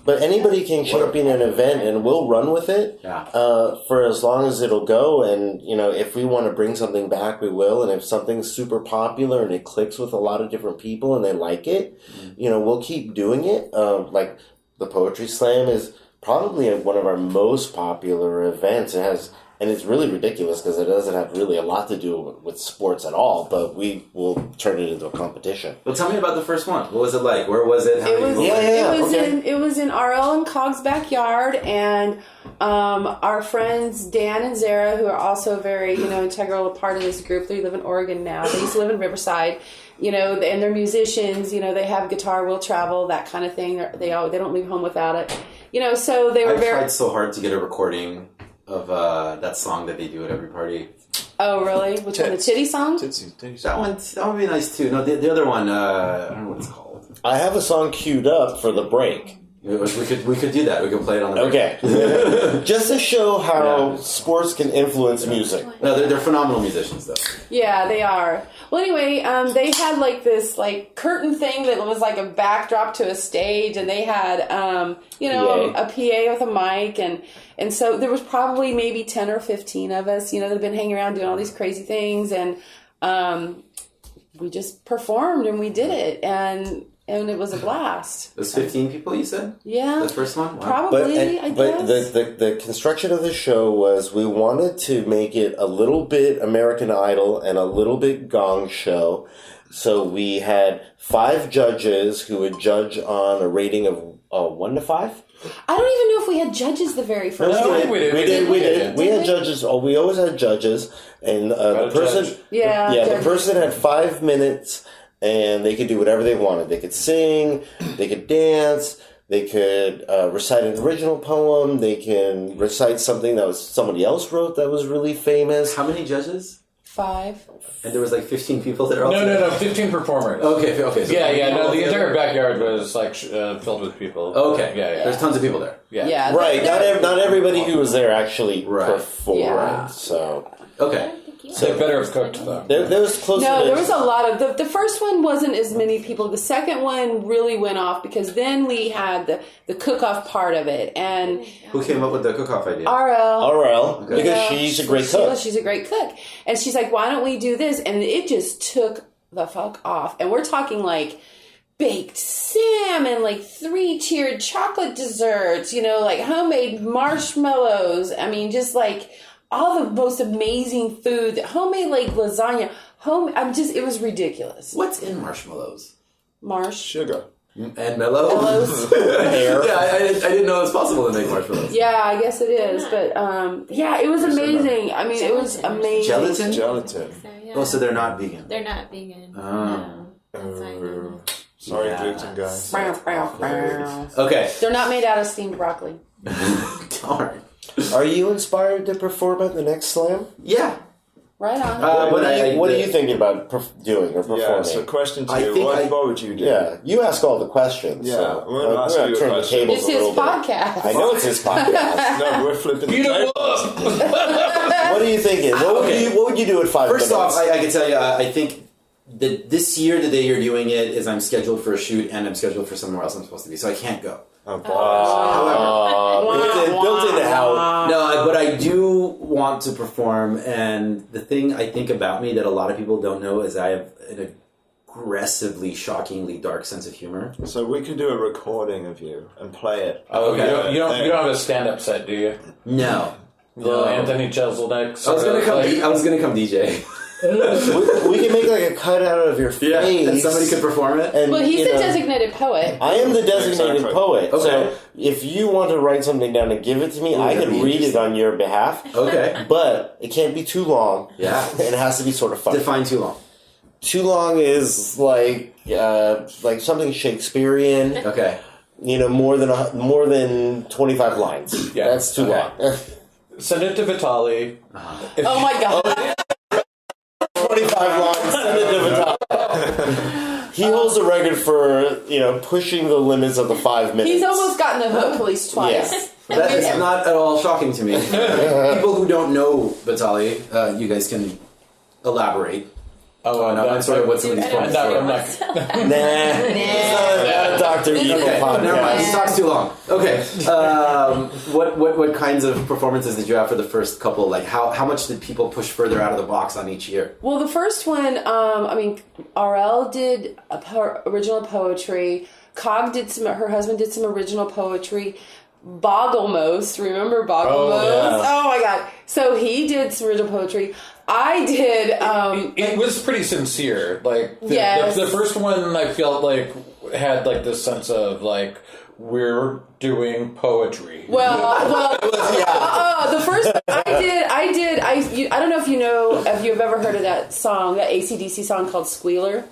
But anybody can champion an event, and we'll run with it for as long as it'll go. And, if we want to bring something back, we will. And if something's super popular and it clicks with a lot of different people and they like it, we'll keep doing it. Like the Poetry Slam is probably one of our most popular events. And it's really ridiculous because it doesn't have really a lot to do with sports at all, but we will turn it into a competition. Well, tell me about the first one. What was it like? Where was it? How many people? It was in RL and Cog's backyard, and our friends Dan and Xara, who are also very, integral part of this group. They live in Oregon now. They used to live in Riverside, and they're musicians. They have guitar, will travel, that kind of thing. They don't leave home without it. So they were I tried so hard to get a recording of that song that they do at every party. Oh, really? Which one? The Titty song? That would be nice too. No, the other one, I don't know what it's called. I have a song queued up for the break. We could do that. We could play it on the break. Okay. Just to show how sports can influence music. No, they're phenomenal musicians, though. Yeah, they are. Well, anyway, they had like this curtain thing that was like a backdrop to a stage, and they had a PA with a mic, and so there was probably maybe 10 or 15 of us, that had been hanging around doing all these crazy things, and we just performed and we did it, and it was a blast. It was 15 people, you said? Yeah. The first one? Wow. Probably, I guess. But the construction of the show was we wanted to make it a little bit American Idol and a little bit Gong Show. So we had 5 judges who would judge on a rating of 1 to 5. I don't even know if we had judges the very first time. We did. We had judges. We always had judges. And the person... the person had 5 minutes... And they could do whatever they wanted. They could sing, they could dance, they could recite an original poem, they can recite something that was somebody else wrote that was really famous. How many judges? 5. And there was 15 people there? No, 15 performers. Okay. So the entire backyard was filled with people. Okay. Yeah. There's tons of people there. Yeah. Right. Not everybody who was there actually performed. Yeah. So. Okay. So they better have cooked though. There was close. No, there was a lot of the first one wasn't as many people. The second one really went off because then we had the cook-off part of it. And who came up with the cook-off idea? RL, because she's a great cook. She's a great cook, and she's like, "Why don't we do this?" And it just took the fuck off. And we're talking baked salmon, 3-tiered chocolate desserts, homemade marshmallows. I mean, just all the most amazing food, homemade lasagna. It was ridiculous. What's in marshmallows? Sugar. And mellows? Air. Yeah, I didn't know it was possible to make marshmallows. Yeah, I guess it is. But, it was amazing. I mean, it was amazing. Gelatin? Gelatin. Oh, so they're not vegan. They're not vegan. Oh. No. Sorry, gluten guys. Okay. They're not made out of steamed Darn. Are you inspired to perform at the next slam? Yeah. Right on. What are you thinking about doing or performing? Yeah, so question 2, what would you do? Yeah, you ask all the questions. Yeah, so we're going to ask you a turn the question. tables It's a his little bit. podcast. I know it's his podcast. No, we're flipping the table. What are you thinking? What would you do at 5 minutes? First off, I can tell you, I think that this year, the day you're doing it, is I'm scheduled for a shoot and I'm scheduled for somewhere else I'm supposed to be, so I can't go. built into how. No, but I do want to perform, and the thing I think about me that a lot of people don't know is I have an aggressively, shockingly dark sense of humor. So we could do a recording of you and play it. Oh, okay. You don't have a stand-up set, do you? No. Little Anthony Jeselnik. I was gonna come DJ. we can make like a cutout of your face. And somebody could perform it. And, Well, he's the designated poet. I am the designated poet. Okay. So if you want to write something down and give it to me, I can read it on your behalf. Okay. But it can't be too long. Yeah. And it has to be sort of fun. Define too long. Too long is like something Shakespearean. Okay. More than 25 lines. Yeah. That's too long. Send it to Vitaly. Oh my god. 25 lines. Send it to Vitaly. He holds the record for pushing the limits of the 5 minutes. He's almost gotten the vote police twice. Yeah. That is not at all shocking to me. People who don't know Vitaly, you guys can elaborate. That's sort of what somebody's going I'm not. Nah. Dr. Evil podcast. Never mind. He talks too long. Okay. What kinds of performances did you have for the first couple? Like, how much did people push further out of the box on each year? Well, the first one, RL did original poetry. Cog her husband did some original poetry. Bogglemost, remember Bogglemost? Oh my god. So he did some original poetry. I did. It was pretty sincere. Like the first one, I felt like had like this sense of like we're doing poetry. The first I did. I don't know if you've ever heard of that song, that AC/DC song called Squealer.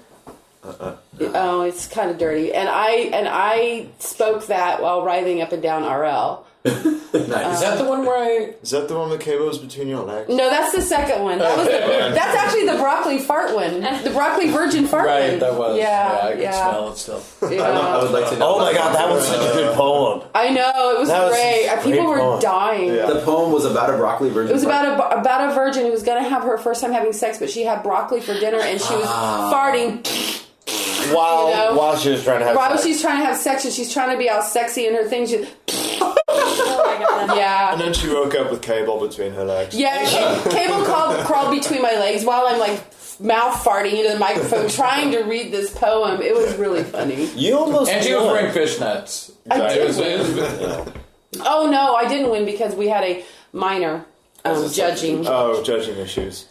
Oh, it's kind of dirty, and I spoke that while writhing up and down RL. Nice. Is that the one where Is that the one with cables between your legs? No, that's the second one. That's actually the broccoli fart one. The broccoli virgin fart one. Right, that was. Yeah, I can smell it still. Yeah. I would like to know. Oh my god, that was such a good poem. I know, it was great. People were dying. Yeah. The poem was about a broccoli virgin. It was about a virgin who was going to have her first time having sex, but she had broccoli for dinner, and she was farting while she was trying to have sex. While she's trying to have sex, and she's trying to be all sexy in her thing. Oh my god. Yeah. And then she woke up with cable between her legs. Yeah, cable crawled between my legs while I'm like mouth farting into the microphone trying to read this poem. It was really funny. You almost And she was won. wearing fishnets. I did. It was Oh no, I didn't win because we had a minor judging. Oh, judging issues.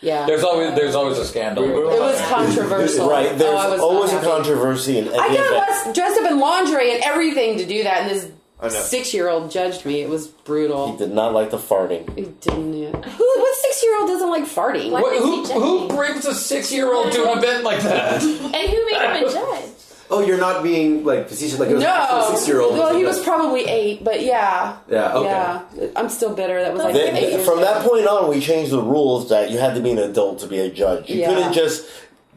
Yeah. There's always a scandal. It was controversial. Right, there's I was always not a happy. controversy in any I event. got dressed up in lingerie and everything to do that, and this I know. 6-year-old judged me. It was brutal. He did not like the farting. He didn't. Yeah. What 6-year-old doesn't like farting? Who brings a 6-year-old to an event like that? And who made him a judge? Oh, you're not being like facetious. Like it was No. a 6-year-old. Well, he was probably 8, but yeah. Yeah. Okay. Yeah. I'm still bitter. That was like 8 years From ago. that point on, we changed the rules that you had to be an adult to be a judge. You Yeah. couldn't just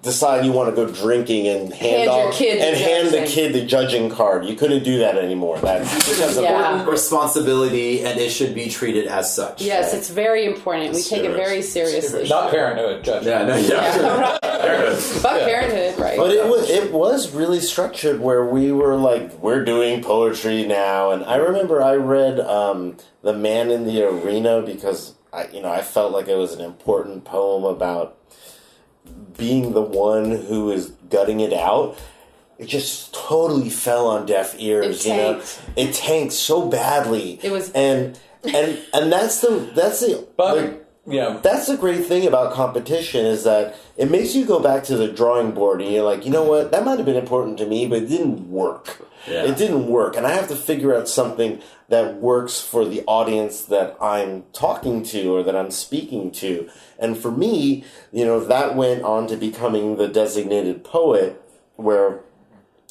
decide you want to go drinking and hand your kid the the judging. kid the judging card. You couldn't do that anymore. That's because of Yeah. Responsibility, and it should be treated as such. Yes, it's very important. We take it very seriously. Not parenthood, judge. Yeah. No. Yeah. Fuck parenthood, right? But it was really structured where we were like, we're doing poetry now. And I remember I read The Man in the Arena because I felt like it was an important poem about being the one who is gutting it out. It just totally fell on deaf ears. It tanked. It tanked so badly. It was, and that's the that's the great thing about competition is that it makes you go back to the drawing board and you're like, you know what, that might have been important to me, but it didn't work. Yeah. It didn't work, and I have to figure out something that works for the audience that I'm talking to or that I'm speaking to. And for me, that went on to becoming the designated poet, where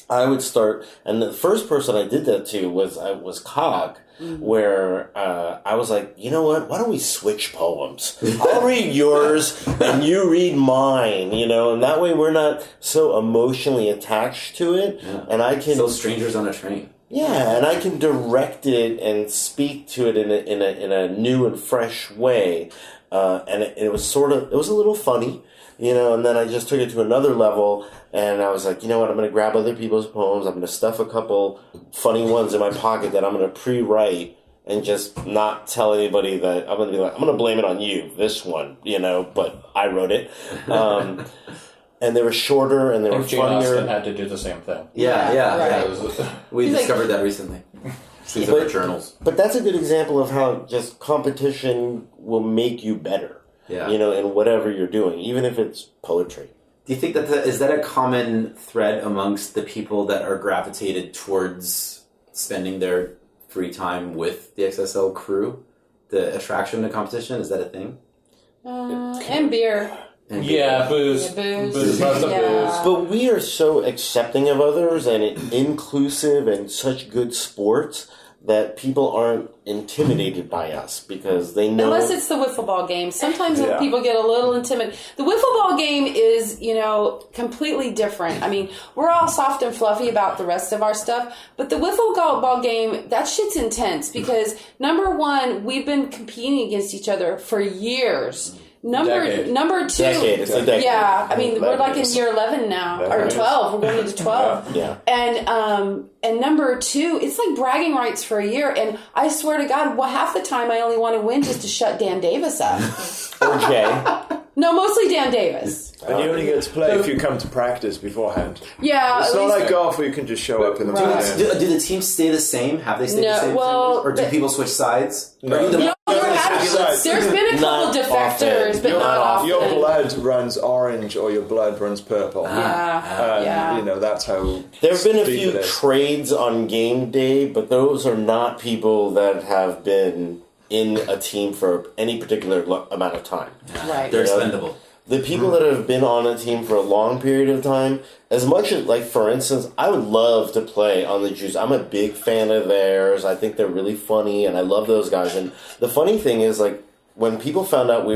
I would start, and the first person I did that to was Cog, where I was like, you know what? Why don't we switch poems? I'll read yours and you read mine, and that way we're not so emotionally attached to it, and I can strangers on a train. Yeah, and I can direct it and speak to it in a new and fresh way, and it was a little funny. And then I just took it to another level, and I was like, you know what, I'm going to grab other people's poems, I'm going to stuff a couple funny ones in my pocket that I'm going to pre-write, and just not tell anybody that I'm going to be like, I'm going to blame it on you, this one, but I wrote it. And they were shorter, and they were Jane funnier. Austen had to do the same thing. Yeah. We discovered that recently. These are journals. But that's a good example of how just competition will make you better. Yeah. In whatever you're doing, even if it's poetry. Do you think is that a common thread amongst the people that are gravitated towards spending their free time with the XSL crew? The attraction to competition, is that a thing? And beer. Yeah, booze. Yeah, booze. Booze. Lots of booze. But we are so accepting of others and inclusive and such good sports that people aren't intimidated by us because they know. Unless it's the wiffle ball game. Sometimes people get a little intimidated. The wiffle ball game is, completely different. I mean, we're all soft and fluffy about the rest of our stuff, but the wiffle ball game, that shit's intense because, number one, we've been competing against each other for years. Number two. It's a decade. Yeah, I mean, we're like in year 11 now, or 12. We're going into 12. Yeah. And number two, it's like bragging rights for a year. And I swear to God, half the time I only want to win just to shut Dan Davis up. Or Jay. No, mostly Dan Davis. And you only get to play if you come to practice beforehand. Yeah. It's not like golf where you can just show up in the morning. Do the teams stay the same? Have they stayed the same? Or do people switch sides? No. There's been a couple defectors, but not often. Your blood runs orange or your blood runs purple. That's how. There have been a steep few it is. trades on game day, but those are not people that have been in a team for any particular amount of time. Right. They're expendable. The people that have been on a team for a long period of time, as much as, like, for instance, I would love to play on the Juice. I'm a big fan of theirs. I think they're really funny, and I love those guys. And the funny thing is, like, when people found out we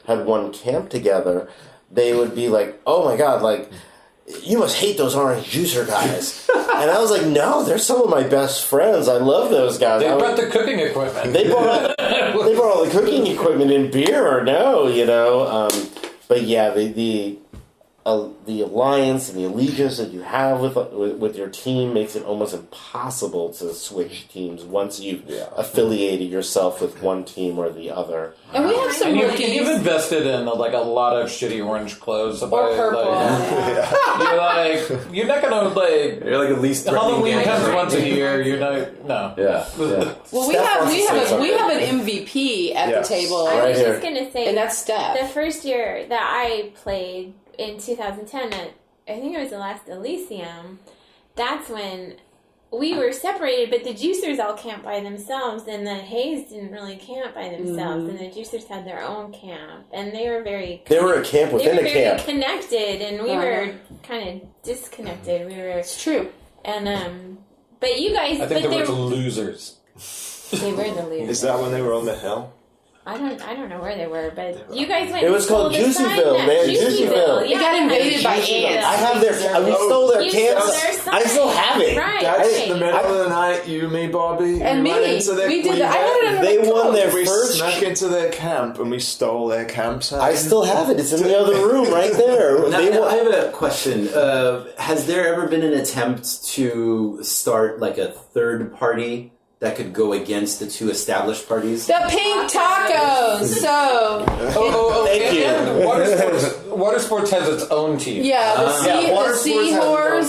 had one camp together, they would be like, oh my God, like, you must hate those Orange Juicer guys. And I was like, no, they're some of my best friends. I love those guys. They brought the cooking equipment. They brought all the cooking equipment and beer, but yeah, the alliance and the allegiance that you have with your team makes it almost impossible to switch teams once you've affiliated yourself with one team or the other. And we have some rookies. You've invested in a lot of shitty orange clothes. Or purple. You're not gonna You're like at least Halloween comes once a year. You're not. No. Yeah. Well, we have an MVP at the table. I was just gonna say, and that's Steph. The first year that I played in 2010 at, I think it was the last Elysium, that's when we were separated, but the Juicers all camped by themselves, and the Hayes didn't really camp by themselves, and the Juicers had their own camp, and they were very... They were a camp within a camp. They were very connected, and we were kind of disconnected. It's true. And, but you guys... I think they were the losers. They were the losers. Is that when they were on the hill? I don't know where they were, but you guys went. It was called Juicyville. They had Juicyville. It got invaded by ants. I have we stole their camps. I still have it. Right. That's the middle of the night. You, me, Bobby, and me. We did that. I had it under They my won coat. their We first. snuck into their camp and we stole their campsite. I still have it. It's in the other room right there. Now, I have a question. Has there ever been an attempt to start like a third party that could go against the two established parties? The pink tacos. So. Thank you. Water sports has its own team. Yeah, the seahorse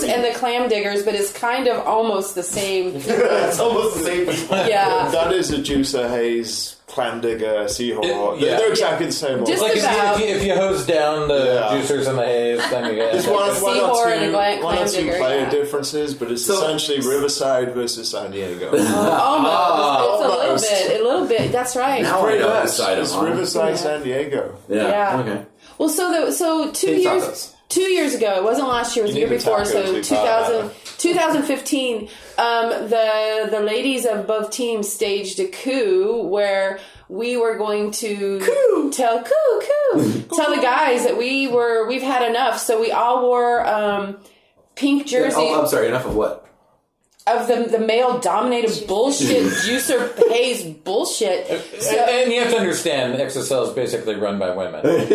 team. and the clam diggers, but it's kind of almost the same. It's almost the same people. Yeah. That is a Juicer, Hayes, clam digger, seahorse. They're exactly the same. Just Like about. if you hose down the juicers and the Hayes, then you get... There's one seahorse and a or clam two digger, player yeah. differences, but it's essentially Riverside versus San Diego. Almost. It's a little bit. That's right. Now I know the side It's I'm on. Riverside, San Diego. Yeah. Yeah. Okay. Well, so 2 Pink years. tacos. 2 years ago. It wasn't last year. It was the year before. So 2015. The ladies of both teams staged a coup where we were going to tell the guys that we've had enough. So we all wore pink jerseys. Oh, I'm sorry. Enough of what? Of the male-dominated bullshit, juicer haze bullshit. And you have to understand, XSL is basically run by women. We're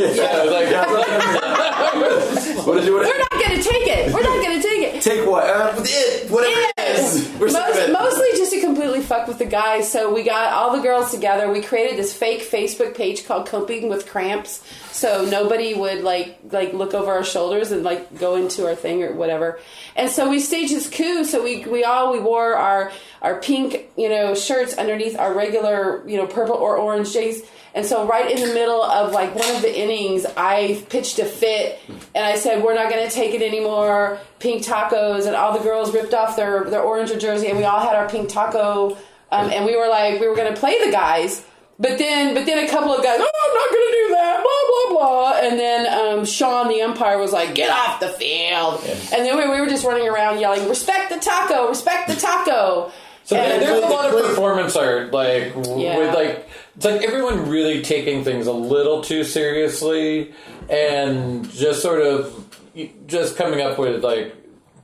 not going to take it. We're not going to take it. Take what? Whatever it is. Mostly just to completely fuck with the guys. So we got all the girls together. We created this fake Facebook page called Coping with Cramps. So nobody would like look over our shoulders and like go into our thing or whatever. And so we staged this coup. So we wore our pink, shirts underneath our regular, purple or orange jerseys. And so right in the middle of like one of the innings, I pitched a fit and I said, we're not going to take it anymore. Pink tacos. And all the girls ripped off their orange jersey and we all had our pink taco. And we were going to play the guys. But then a couple of guys, I'm not going to do that, blah, blah, blah. And then Sean, the umpire, was like, get off the field. Yeah. And then we were just running around yelling, respect the taco, respect the taco. So there's a lot of performance art, with it's like everyone really taking things a little too seriously and just sort of just coming up with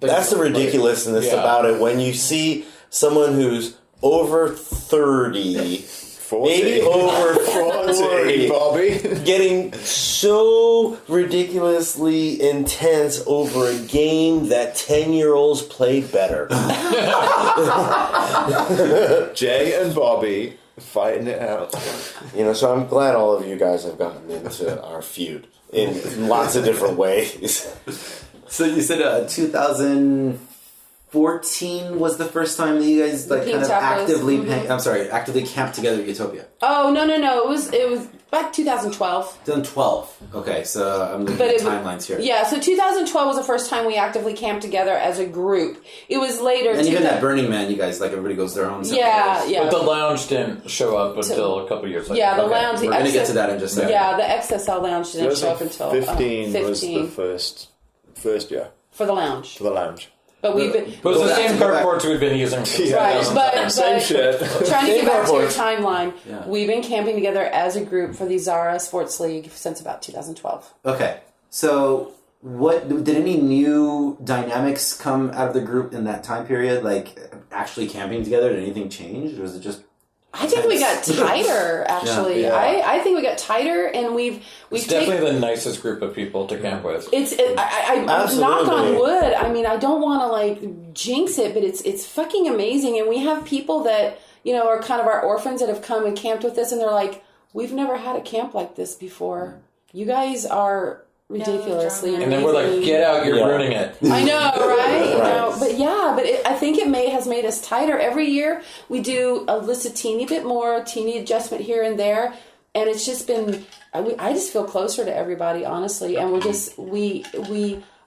that's the ridiculousness about it. When you see someone who's over 30, 40. maybe over 40, Bobby, getting so ridiculously intense over a game that 10-year-olds played better. Jay and Bobby fighting it out. So I'm glad all of you guys have gotten into our feud in lots of different ways. So you said 2014 was the first time that you guys kind of actively actively camped together at Utopia. Oh no! It was back 2012. 2012. Okay, so I'm looking at timelines here. Yeah, so 2012 was the first time we actively camped together as a group. It was later. And even at Burning Man, you guys everybody goes their own. Yeah. But the lounge didn't show up until a couple years later. Yeah, the lounge. We're going to get to that in just a second. Yeah, the XSL lounge didn't show up until 15 was the first year for the lounge. But we've been. It was the same carports we've been using. Right, but same shit. Trying to get back to your timeline, we've been camping together as a group for the Xara Sports League since about 2012. Okay, so did any new dynamics come out of the group in that time period? Like actually camping together, did anything change, or was it just? I think we got tighter. Actually, I think we got tighter, and we've definitely the nicest group of people to camp with. I knock on wood. I mean, I don't want to jinx it, but it's fucking amazing, and we have people that are kind of our orphans that have come and camped with us, and they're like, we've never had a camp like this before. You guys are ridiculously amazing. And then we're like, get out, you're ruining it. I know, right? I think it has made us tighter. Every year we do just a teeny bit more, teeny adjustment here and there, and it's just been. I just feel closer to everybody, honestly, and we're just we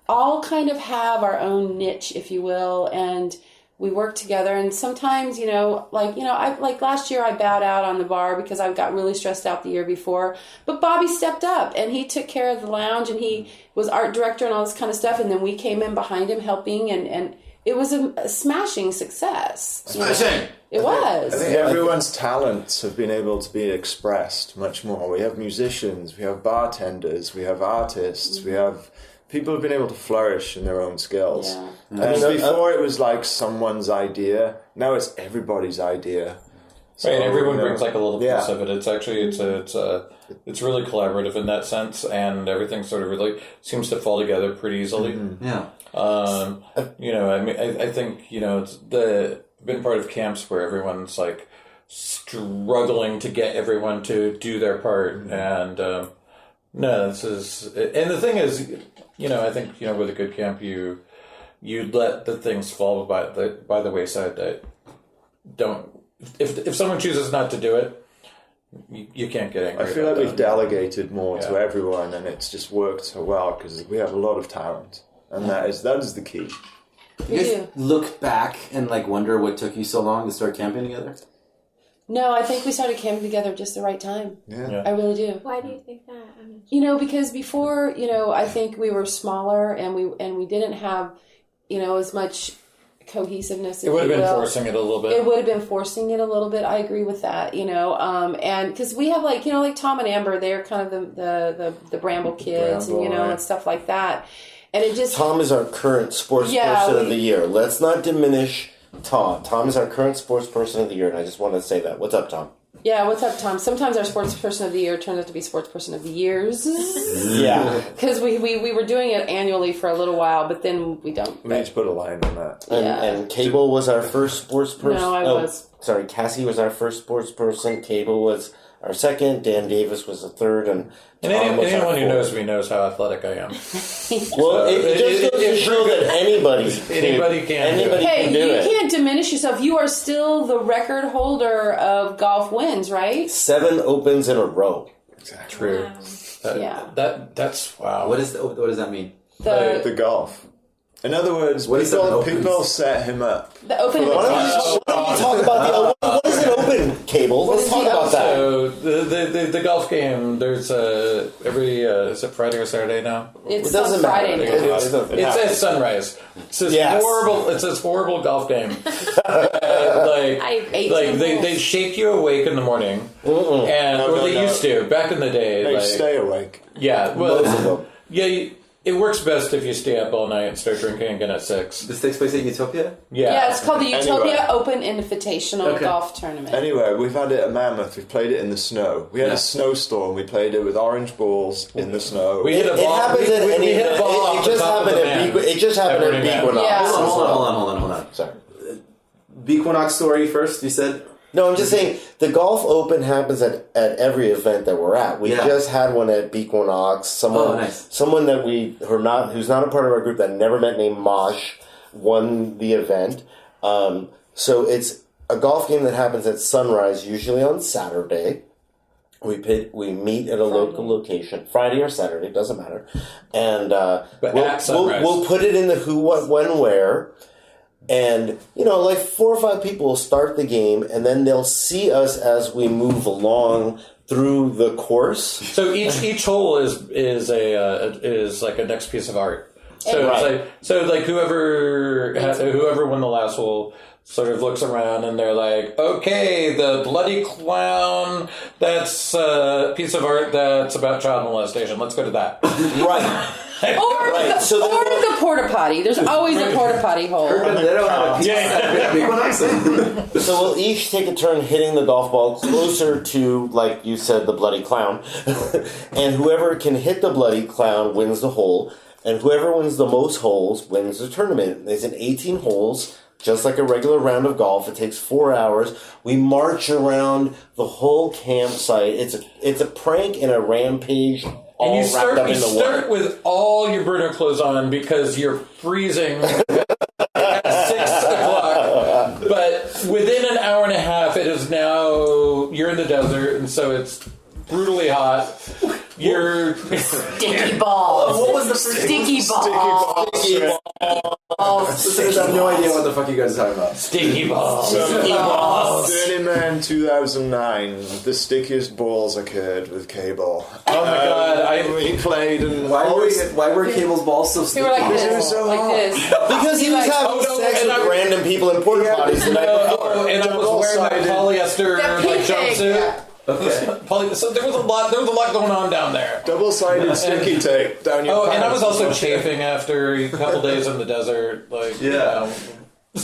all kind of have our own niche, if you will, and we work together. And sometimes, last year I bowed out on the bar because I got really stressed out the year before. But Bobby stepped up and he took care of the lounge and he was art director and all this kind of stuff. And then we came in behind him helping and it was a smashing success. Smashing! It was. I think everyone's talents have been able to be expressed much more. We have musicians, we have bartenders, we have artists, we have... People have been able to flourish in their own skills. Yeah. And before it was like someone's idea. Now it's everybody's idea. So, right, everyone brings a little piece of it. It's actually it's really collaborative in that sense, and everything sort of really seems to fall together pretty easily. Mm-hmm. Yeah. I think it's been part of camps where everyone's struggling to get everyone to do their part, and this is. And the thing is, I think with a good camp, you let the things fall by the wayside that don't. If someone chooses not to do it, you can't get angry. I feel like we've delegated more to everyone, and it's just worked so well because we have a lot of talent, and that is the key. You guys look back and wonder what took you so long to start camping together? No, I think we started camping together just the right time. Yeah. I really do. Why do you think that? Because before, I think we were smaller and we didn't have, as much cohesiveness. It would have been forcing it a little bit. It would have been forcing it a little bit. I agree with that. And because we have like Tom and Amber, they're kind of the Bramble kids, and stuff like that. And it just Tom is our current sports person of the year. Let's not diminish Tom. Tom is our current sports person of the year, and I just want to say that. What's up, Tom? Yeah, what's up, Tom? Sometimes our sports person of the year turns out to be sports person of the years. Yeah. Because we were doing it annually for a little while, but then we don't. We need to put a line on that. And Cable was our first sports person. No, I was. Sorry, Cassie was our first sports person. Cable was our second. Dan Davis was the third, and anyone who knows me knows how athletic I am. Well, it just goes to show that anybody can do it. You can't diminish yourself. You are still the record holder of golf wins, right? 7 opens in a row. Exactly. True. Wow. That's wow. What does that mean? The golf. In other words, people set him up. The open. Why don't we talk about what is an open, Cable? Let's talk about that. So the golf game. There's is it Friday or Saturday now? It's It doesn't on Friday matter. now. It says sunrise. It's this horrible. It's this horrible golf game. They shake you awake in the morning, or they used to back in the day. They stay awake. Yeah, well, Most of them. yeah. It works best if you stay up all night and start drinking again at 6. This takes place at Utopia? Yeah, it's called the Utopia Open Invitational Golf Tournament. Anyway, we've had it at Mammoth. We've played it in the snow. We had a snowstorm. We played it with orange balls in the snow. We hit a ball. It happens at any. We hit a ball It just happened at Bequinox. Yeah. Hold on. Sorry. Bequinox story first, you said? No, I'm just saying the Golf Open happens at every event that we're at. We just had one at Bequinox. Someone that who's not a part of our group that never met named Mosh won the event. So it's a golf game that happens at sunrise, usually on Saturday. We meet at a local location, Friday or Saturday, doesn't matter, and we'll put it in the who, what, when, where. And, like 4 or 5 people will start the game, and then they'll see us as we move along through the course. So each hole is like a next piece of art. So whoever won the last hole sort of looks around and they're like, okay, the bloody clown, that's a piece of art that's about child molestation. Let's go to that. Right. Or the porta potty. There's always a porta potty hole. So we'll each take a turn hitting the golf ball closer to, like you said, the bloody clown. And whoever can hit the bloody clown wins the hole. And whoever wins the most holes wins the tournament. There's 18 holes, just like a regular round of golf. It takes 4 hours. We march around the whole campsite. It's a prank and a rampage. And you start with all your burner clothes on because you're freezing at 6 o'clock. But within an hour and a half, it is now, you're in the desert, and so it's brutally hot. You're sticky balls. What was the first sticky balls? Sticky balls. Listeners have no idea what the fuck you guys are talking about. Sticky balls. Sticky balls. Burning Man 2009. The stickiest balls occurred with Cable. Oh my god! We played and why were Cable's balls so sticky? They were like Because this. it was so hot. Because he was having sex with random people in porta potties the night before. And I was wearing my polyester jumpsuit. Yeah. Okay. So there was a lot going on down there. Double-sided sticky tape down your pants. And I was also chafing after a couple days in the desert. Like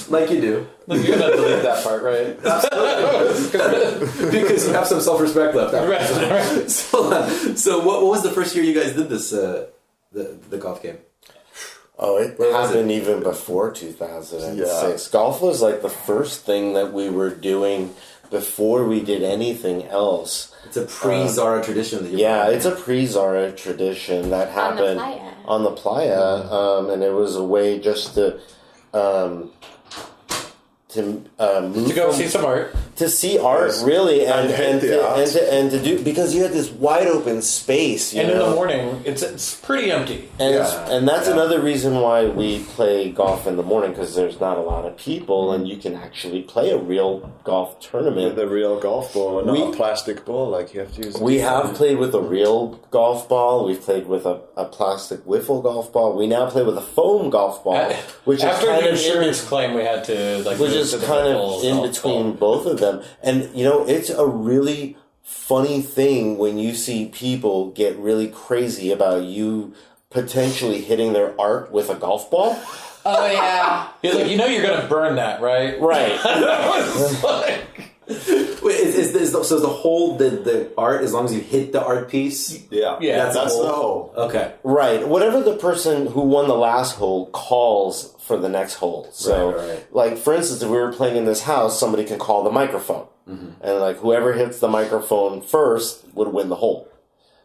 Like you do. You're gonna delete that part, right? Absolutely. Because you have some self-respect left. Right. So what was the first year you guys did this the golf game? Oh, it happened even before 2006. Yeah. Golf was like the first thing that we were doing before we did anything else. It's a pre-Xara tradition that it's a pre-Xara tradition that happened on the playa, and it was a way just to move to go see some art. to see art, really, and art. to do, because you had this wide open space. And in the morning, it's pretty empty. And that's another reason why we play golf in the morning, because there's not a lot of people, and you can actually play a real golf tournament with a real golf ball, not a plastic ball like you have to use. We have played with a real golf ball. We've played with a plastic wiffle golf ball. We now play with a foam golf ball, which after is kind the of insurance claim, we had to which is kind of in between both of them. And it's a really funny thing when you see people get really crazy about you potentially hitting their art with a golf ball. Oh yeah. He's like, you're going to burn that, right? Right. Wait, so the whole the art, as long as you hit the art piece? Yeah, that's the hole. Okay. Right. Whatever the person who won the last hole calls for the next hole. So, like, for instance, if we were playing in this house, somebody can call the microphone. Mm-hmm. And, like, whoever hits the microphone first would win the hole.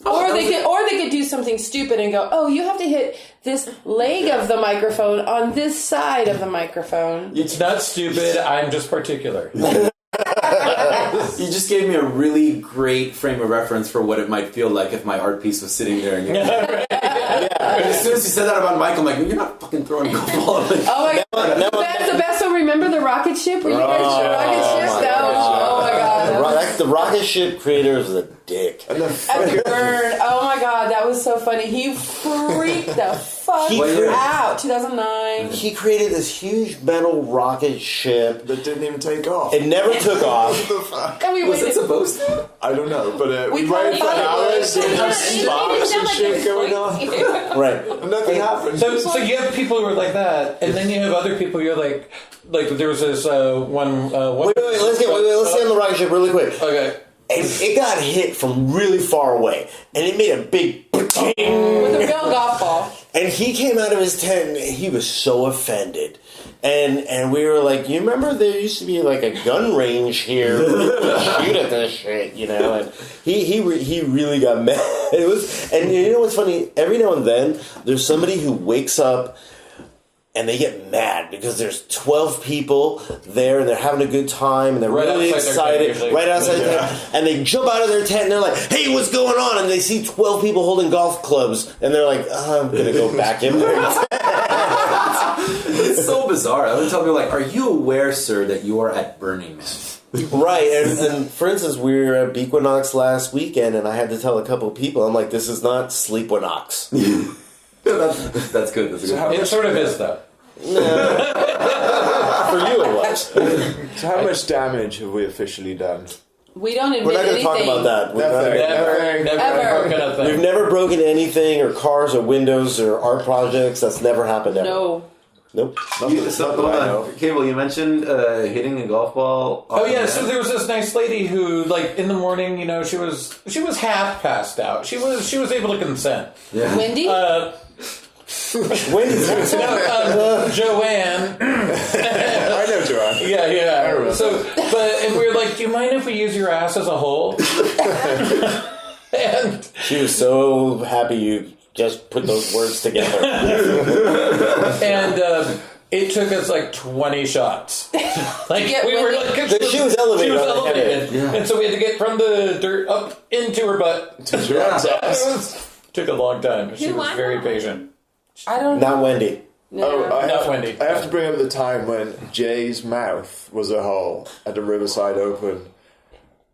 Or they could do something stupid and go, oh, you have to hit this leg of the microphone on this side of the microphone. It's not stupid. I'm just particular. You just gave me a really great frame of reference for what it might feel like if my art piece was sitting there. And as soon as you said that about Mike, I'm like, you're not fucking throwing a golf ball. Oh my god, that's the best one. Remember the rocket ship? Were you guys rocket ship? Oh my god. The rocket ship creator is a dick. And Burn. Oh my god, that was so funny. He freaked the fuck out. 2009. He created this huge metal rocket ship that didn't even take off. It never took off. What the fuck? And was it supposed to? I don't know, but we waited for hours and had sparks and shit going on. Right. And nothing happened. So you have people who are like that, and then you have other people who are like there was this one. Wait, let's stay on the rocket ship really quick. Okay. And it got hit from really far away, and it made a big ting with a real golf ball. And he came out of his tent, and he was so offended. And we were like, you remember there used to be like a gun range here, shoot at this shit, And he really got mad. It was, and you know what's funny? Every now and then, there's somebody who wakes up. And they get mad because there's 12 people there and they're having a good time and they're really excited right outside their tent. And they jump out of their tent and they're like, hey, what's going on? And they see 12 people holding golf clubs and they're like, I'm going to go back in there. It's so bizarre. I would tell people, like, are you aware, sir, that you are at Burning Man? Right. And for instance, we were at Bequinox last weekend and I had to tell a couple of people, I'm like, this is not Sleepwinox. That's good. It sort of is, though. No. For you, it was. So how much damage have we officially done? We don't admit We're not going to talk about that. Never. We've never broken anything, or cars, or windows, or art projects. That's never happened ever. No. Nope. Hold on. Cable, you mentioned hitting a golf ball. Oh yeah, so there was this nice lady who, like, in the morning, she was half passed out. She was able to consent. Yeah. Wendy? Joanne. I know Joanne. Yeah. And we were like, do you mind if we use your ass as a hole? And she was so happy you just put those words together. And it took us like 20 shots. She was elevated. Yeah. And so we had to get from the dirt up into her butt. Took a long time. She was very patient. I don't know. Not Wendy. No. Not Wendy. I have to bring up the time when Jay's mouth was a hole at the Riverside Open.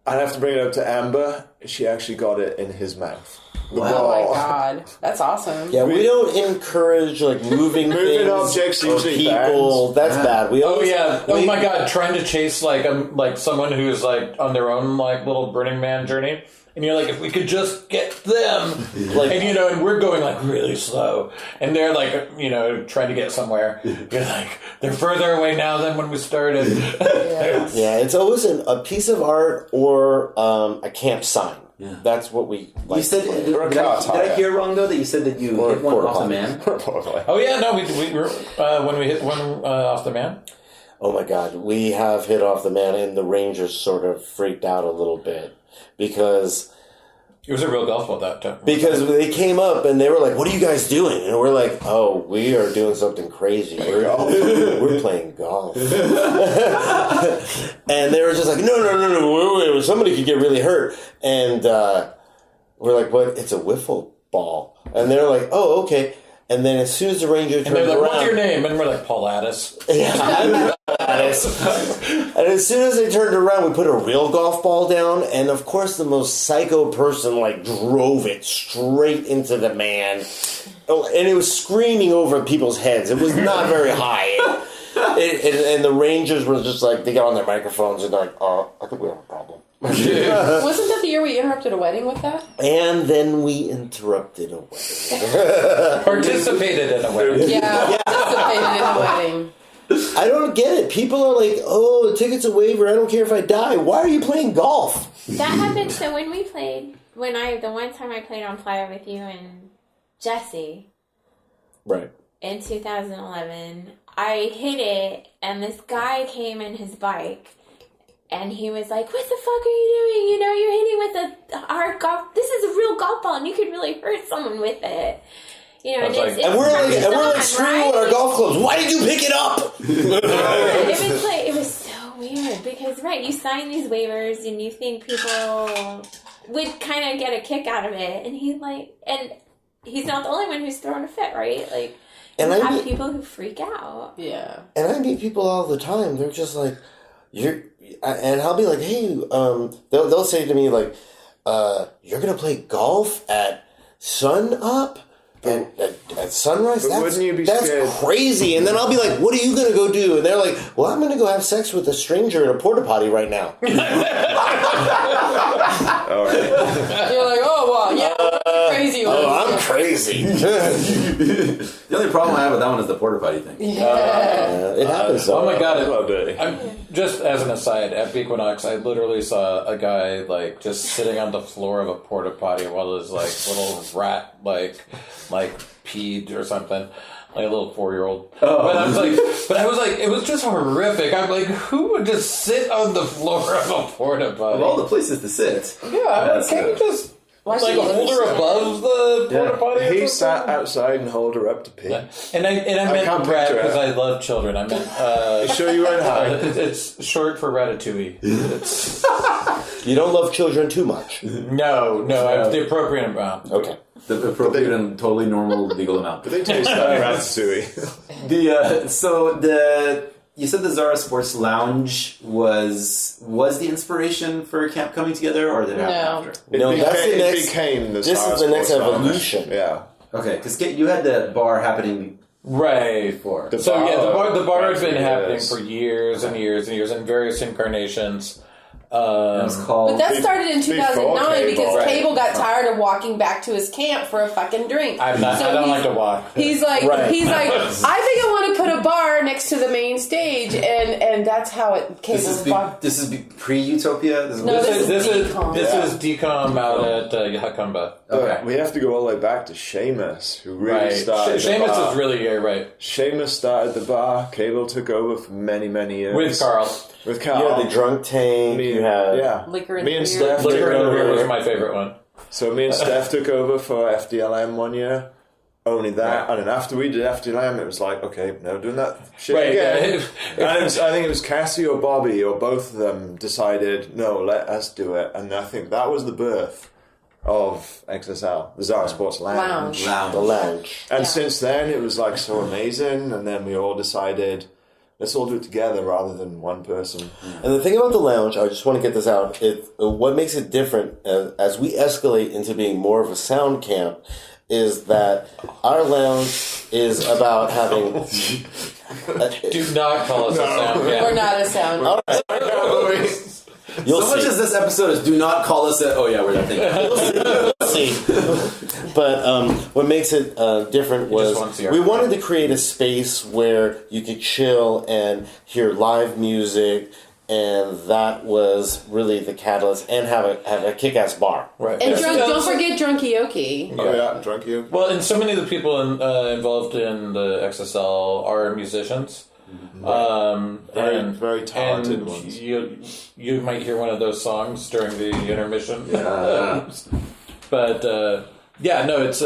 I have to bring it up to Amber. She actually got it in his mouth. Oh my god, that's awesome. Yeah, we don't encourage moving things objects, or people. That's bad. Oh my god, trying to chase like someone who's like on their own like little Burning Man journey. And you're like, if we could just get them, and we're going like really slow, and they're like, trying to get somewhere. You're like, they're further away now than when we started. Yeah, it's always a piece of art or a camp sign. Yeah. That's what we like. You said, did I hear wrong though that you said that you hit one off the man? Oh yeah, no, we were when we hit one off the man. Oh my god, we have hit off the man, and the Rangers sort of freaked out a little bit because It was a real golf ball that time. Because they came up and they were like, "What are you guys doing?" And we're like, "Oh, we are doing something crazy. We're playing golf." And they were just like, "No, somebody could get really hurt." And we're like, "What? It's a wiffle ball." And they're like, "Oh, okay." And then as soon as the ranger turned around, "What's your name?" And we're like, "Paul Addis." Yeah, I'm Addis. And as soon as they turned around, we put a real golf ball down, and of course, the most psycho person drove it straight into the man, and it was screaming over people's heads. It was not very high. And the Rangers were just like, they got on their microphones and they're like, "Oh, I think we have a problem." Wasn't that the year we interrupted a wedding with that? And then we interrupted a wedding. Participated in a wedding. Yeah, participated in a wedding. I don't get it. People are like, "Oh, the ticket's a waiver. I don't care if I die." Why are you playing golf? That happened. So when we played, the one time I played on Flyer with you and Jesse, Right. in 2011, I hit it, and this guy came in his bike. And he was like, "What the fuck are you doing? You know, you're hitting with a hard golf. This is a real golf ball, and you could really hurt someone with it." You know, and we're screaming with our golf clubs. Why did you pick it up? It was so weird because you sign these waivers and you think people would kind of get a kick out of it, and he's not the only one who's throwing a fit, right? And you have people who freak out. Yeah. And I meet people all the time. They're just like, and I'll be like, "Hey," they'll say to me like, "You're gonna play golf at sun up and at sunrise? Wouldn't you be that's scared? crazy." And then I'll be like, "What are you gonna go do?" And they're like, "Well, I'm gonna go have sex with a stranger in a porta potty right now." All right. You're like, "Oh, wow, yeah, crazy one." Oh, I'm crazy. The only problem I have with that one is the porta potty thing. Yeah. It happens. Oh my god! Well, dirty. Just as an aside, at Equinox, I literally saw a guy just sitting on the floor of a porta potty while his little rat peed or something. Like a little 4-year-old. Oh. But I was like, it was just horrific. I'm like, who would just sit on the floor of a porta potty? Of all the places to sit. Yeah, can't you just hold her above the porta potty? He sat outside and hold her up to pee. Yeah. And I meant rat because I love children. I meant You sure you weren't high? It's short for ratatouille. You don't love children too much. No, the appropriate amount. Okay. The appropriate and totally normal legal amount. But they taste like ratatouille. You said the Xara Sports Lounge was the inspiration for camp coming together, or did it happen after? No, It became the This Xara is the next Sports Lounge. evolution. Yeah. Okay, because you had the bar happening right before. The bar had been happening for years and years and years in various incarnations. It was called. But that started in 2009 because Right. Cable got tired of walking back to his camp for a fucking drink. I don't like to walk. He's like, Right. I think I want to put a bar next to the main stage, and that's how it came. This is pre-Utopia. This is decom out at Hakumba. Okay. We have to go all the way back to Seamus, who really started the Seamus bar. is really right. Seamus started the bar. Cable took over for many, many years. With Carl. With Carl. You had the drunk tank. You had Liquor and me and beer. Steph. Liquor took and Beer over. was my favorite one. So me and Steph took over for FDLM one year. Only that, and then after we did FDLM, it was like, okay, no doing that shit again. And I think it was Cassie or Bobby or both of them decided, no, let us do it. And I think that was the birth of XSL, the Xara Sports Lounge. the lounge. And since then, it was so amazing. And then we all decided, let's all do it together rather than one person. And the thing about the lounge, I just want to get this out. What makes it different as we escalate into being more of a sound camp is that our lounge is about having. Do not call us a sound camp. We're not a sound. All right. You'll much as this episode is, do not call us a. Oh yeah, we're that thing. You'll see. But what makes it different was we wanted to create a space where you could chill and hear live music, and that was really the catalyst. And have a kick-ass bar. Right. And don't forget Drunkioki. Oh yeah, Drunky. Well, and so many of the people involved in the XSL are musicians. Very talented ones. You might hear one of those songs during the intermission. But it's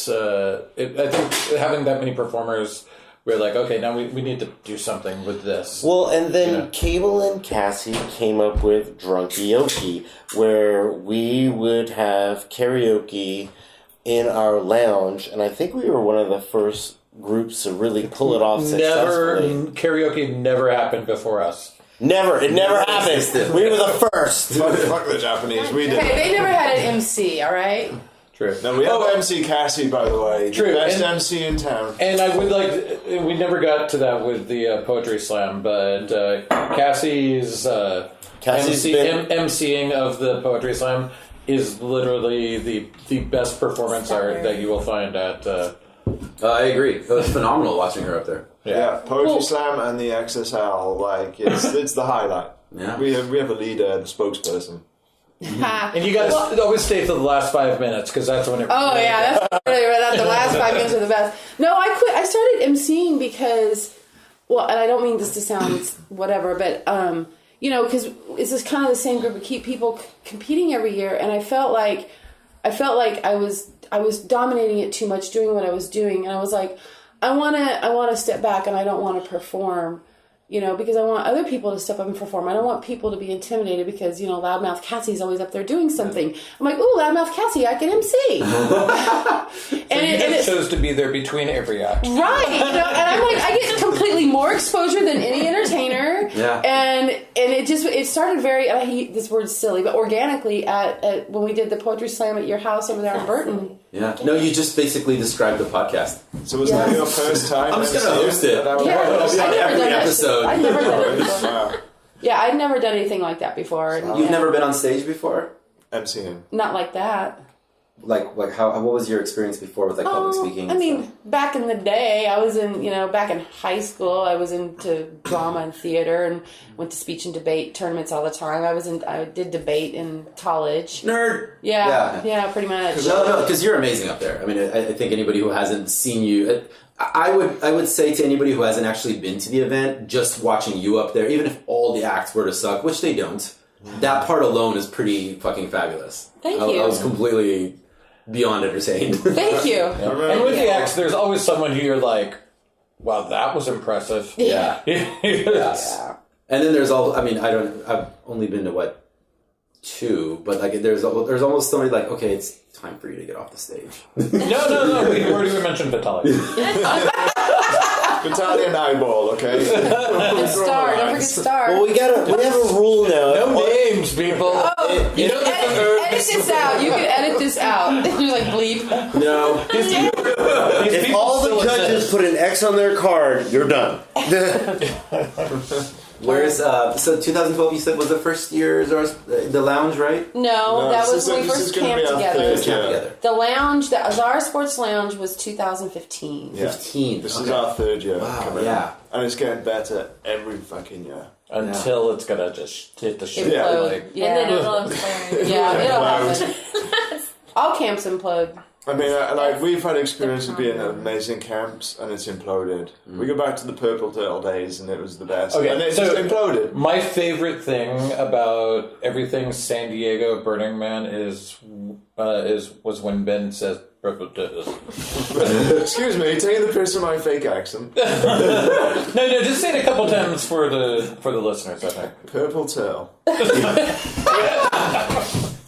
I think having that many performers, we're like, okay, now we need to do something with this. Well, and then Cable and Cassie came up with Drunky-okie, where we would have karaoke in our lounge, and I think we were one of the first groups to really pull it off successfully. Karaoke never happened before us. Never. It never happened. We were the first. Fuck the Japanese. We did. Okay, they never had an MC, all right? True. No, we have MC Cassie, by the way. True. The best MC in town. And I would we never got to that with the Poetry Slam, but Cassie's MCing of the Poetry Slam is literally the best performance art that you will find at... I agree. It was phenomenal watching her up there. Yeah, Poetry Slam and the XSL, it's the highlight. Yeah. We have a leader, the spokesperson. And you guys always stay for the last 5 minutes, because that's when it... Oh, yeah, that's really right. The last 5 minutes are the best. No, I quit. I started emceeing because, well, and I don't mean this to sound whatever, but, because it's just kind of the same group of people competing every year, and I felt like I was dominating it too much, doing what I was doing, and I was like, I want to step back, and I don't want to perform. Because I want other people to step up and perform. I don't want people to be intimidated because, Loudmouth Cassie's always up there doing something. I'm like, ooh, Loudmouth Cassie, I can MC. It chose to be there between every act. Right. And I'm like, I get completely more exposure than any entertainer. Yeah. And it started very, and I hate this word silly, but organically at when we did the Poetry Slam at your house over there in Burton. Yeah. No, you just basically described the podcast. So was that your first time? I'm just going to host it. I'll be on every episode. I've never done it before. Yeah, I'd never done anything like that before. You've never been on stage before? MCing. Not like that. Like how? What was your experience before with public speaking? I mean, back in the day, I was in back in high school, I was into drama and theater and went to speech and debate tournaments all the time. I did debate in college. Nerd. Yeah, pretty much. No, because you're amazing up there. I mean, I think anybody who hasn't seen you, I would say to anybody who hasn't actually been to the event, just watching you up there, even if all the acts were to suck, which they don't, that part alone is pretty fucking fabulous. Thank you. I was completely beyond entertained. Thank you. And with the acts, there's always someone who you're like, wow, that was impressive. Yeah. Yeah. And then there's I've only been to 2, but there's almost somebody like, okay, it's time for you to get off the stage. No, we already mentioned Vitaly. Battalion eyeball, okay? And Star, don't forget Star. Well, we have a rule now. No names, people. Edit this out. You can edit this out. You're like, bleep. No. If all the judges put an X on their card, you're done. Where's so 2012? You said was the first year the lounge, right? No, that was when we first camped together. The lounge, the Xara Sports Lounge, was 2015. Yeah. 15. This is our third year. Wow, yeah. And it's getting better every fucking year. Until it's gonna just hit the shit. Implode. And then it'll implode. Yeah, it'll happen. All camps implode. I mean, we've had experience of being at amazing camps, and it's imploded. We go back to the Purple Turtle days, and it was the best. Okay, and it just imploded. My favorite thing about everything San Diego Burning Man was when Ben says Purple Turtles. Excuse me, taking the piss of my fake accent. No, just say it a couple times for the listeners, I think. Purple Turtle.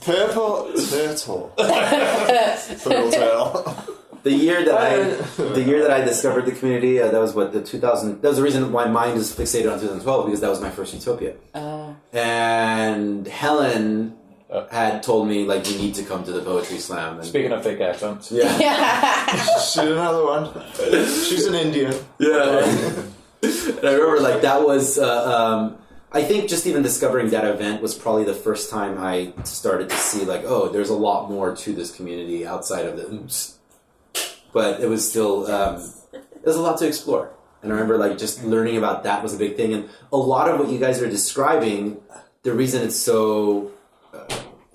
Purple Turtle. Purple Turtle. The year that I discovered the community, that was the 2000. That was the reason why my mind is fixated on 2012, because that was my first Utopia. And Helen had told me you need to come to the Poetry Slam. And speaking of fake accents, She's another one. She's an Indian. Yeah. And I remember that was. I think just even discovering that event was probably the first time I started to see there's a lot more to this community outside of the oops. But it was still, there's a lot to explore. And I remember just learning about that was a big thing. And a lot of what you guys are describing, the reason it's so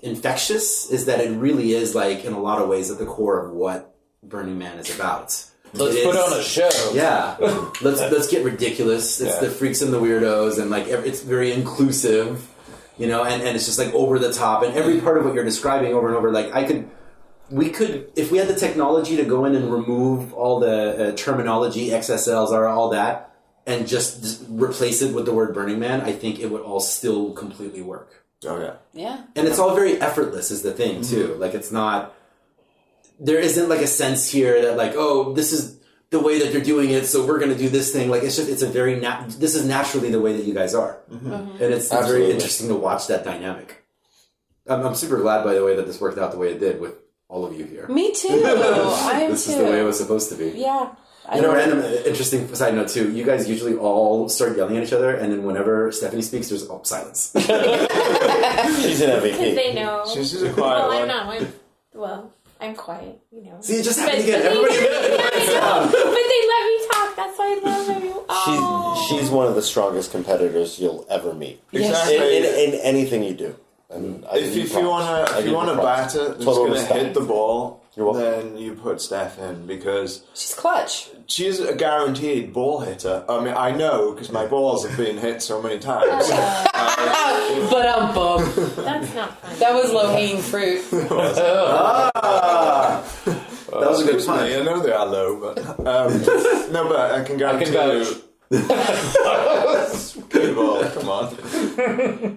infectious is that it really is in a lot of ways at the core of what Burning Man is about. Let's put on a show. Yeah, let's get ridiculous. It's the freaks and the weirdos, and it's very inclusive. and it's just like over the top, and every part of what you're describing over and over, like we could, if we had the technology to go in and remove all the terminology, XSLs, all that, and just replace it with the word Burning Man, I think it would all still completely work. Oh, yeah. Yeah. And it's all very effortless is the thing, too. Like, it's not... There isn't, like, a sense here that, like, oh, this is the way that they're doing it, so we're going to do this thing. Like, it's a very... this is naturally the way that you guys are. Mm-hmm. Mm-hmm. And it's very interesting to watch that dynamic. I'm super glad, by the way, that this worked out the way it did with all of you here. Me too. I am This too. is the way it was supposed to be. Yeah. Random, interesting side note too. You guys usually all start yelling at each other, and then whenever Stephanie speaks, there's silence. She's an MVP. Because they know. She's a quiet one. I'm not. I'm quiet, See, it just happened again. Everybody quiets down. But they let me talk. That's why I love them. Oh. She's one of the strongest competitors you'll ever meet. Exactly. In anything you do. And if you want a batter that's going to hit the ball, then you put Steph in, because she's clutch. She's a guaranteed ball hitter. I mean, I know because my balls have been hit so many times. But bum. That's not fun. That was low hanging fruit. That was a good pun. I know they are low, but no, but I can guarantee you. Good ball, come on.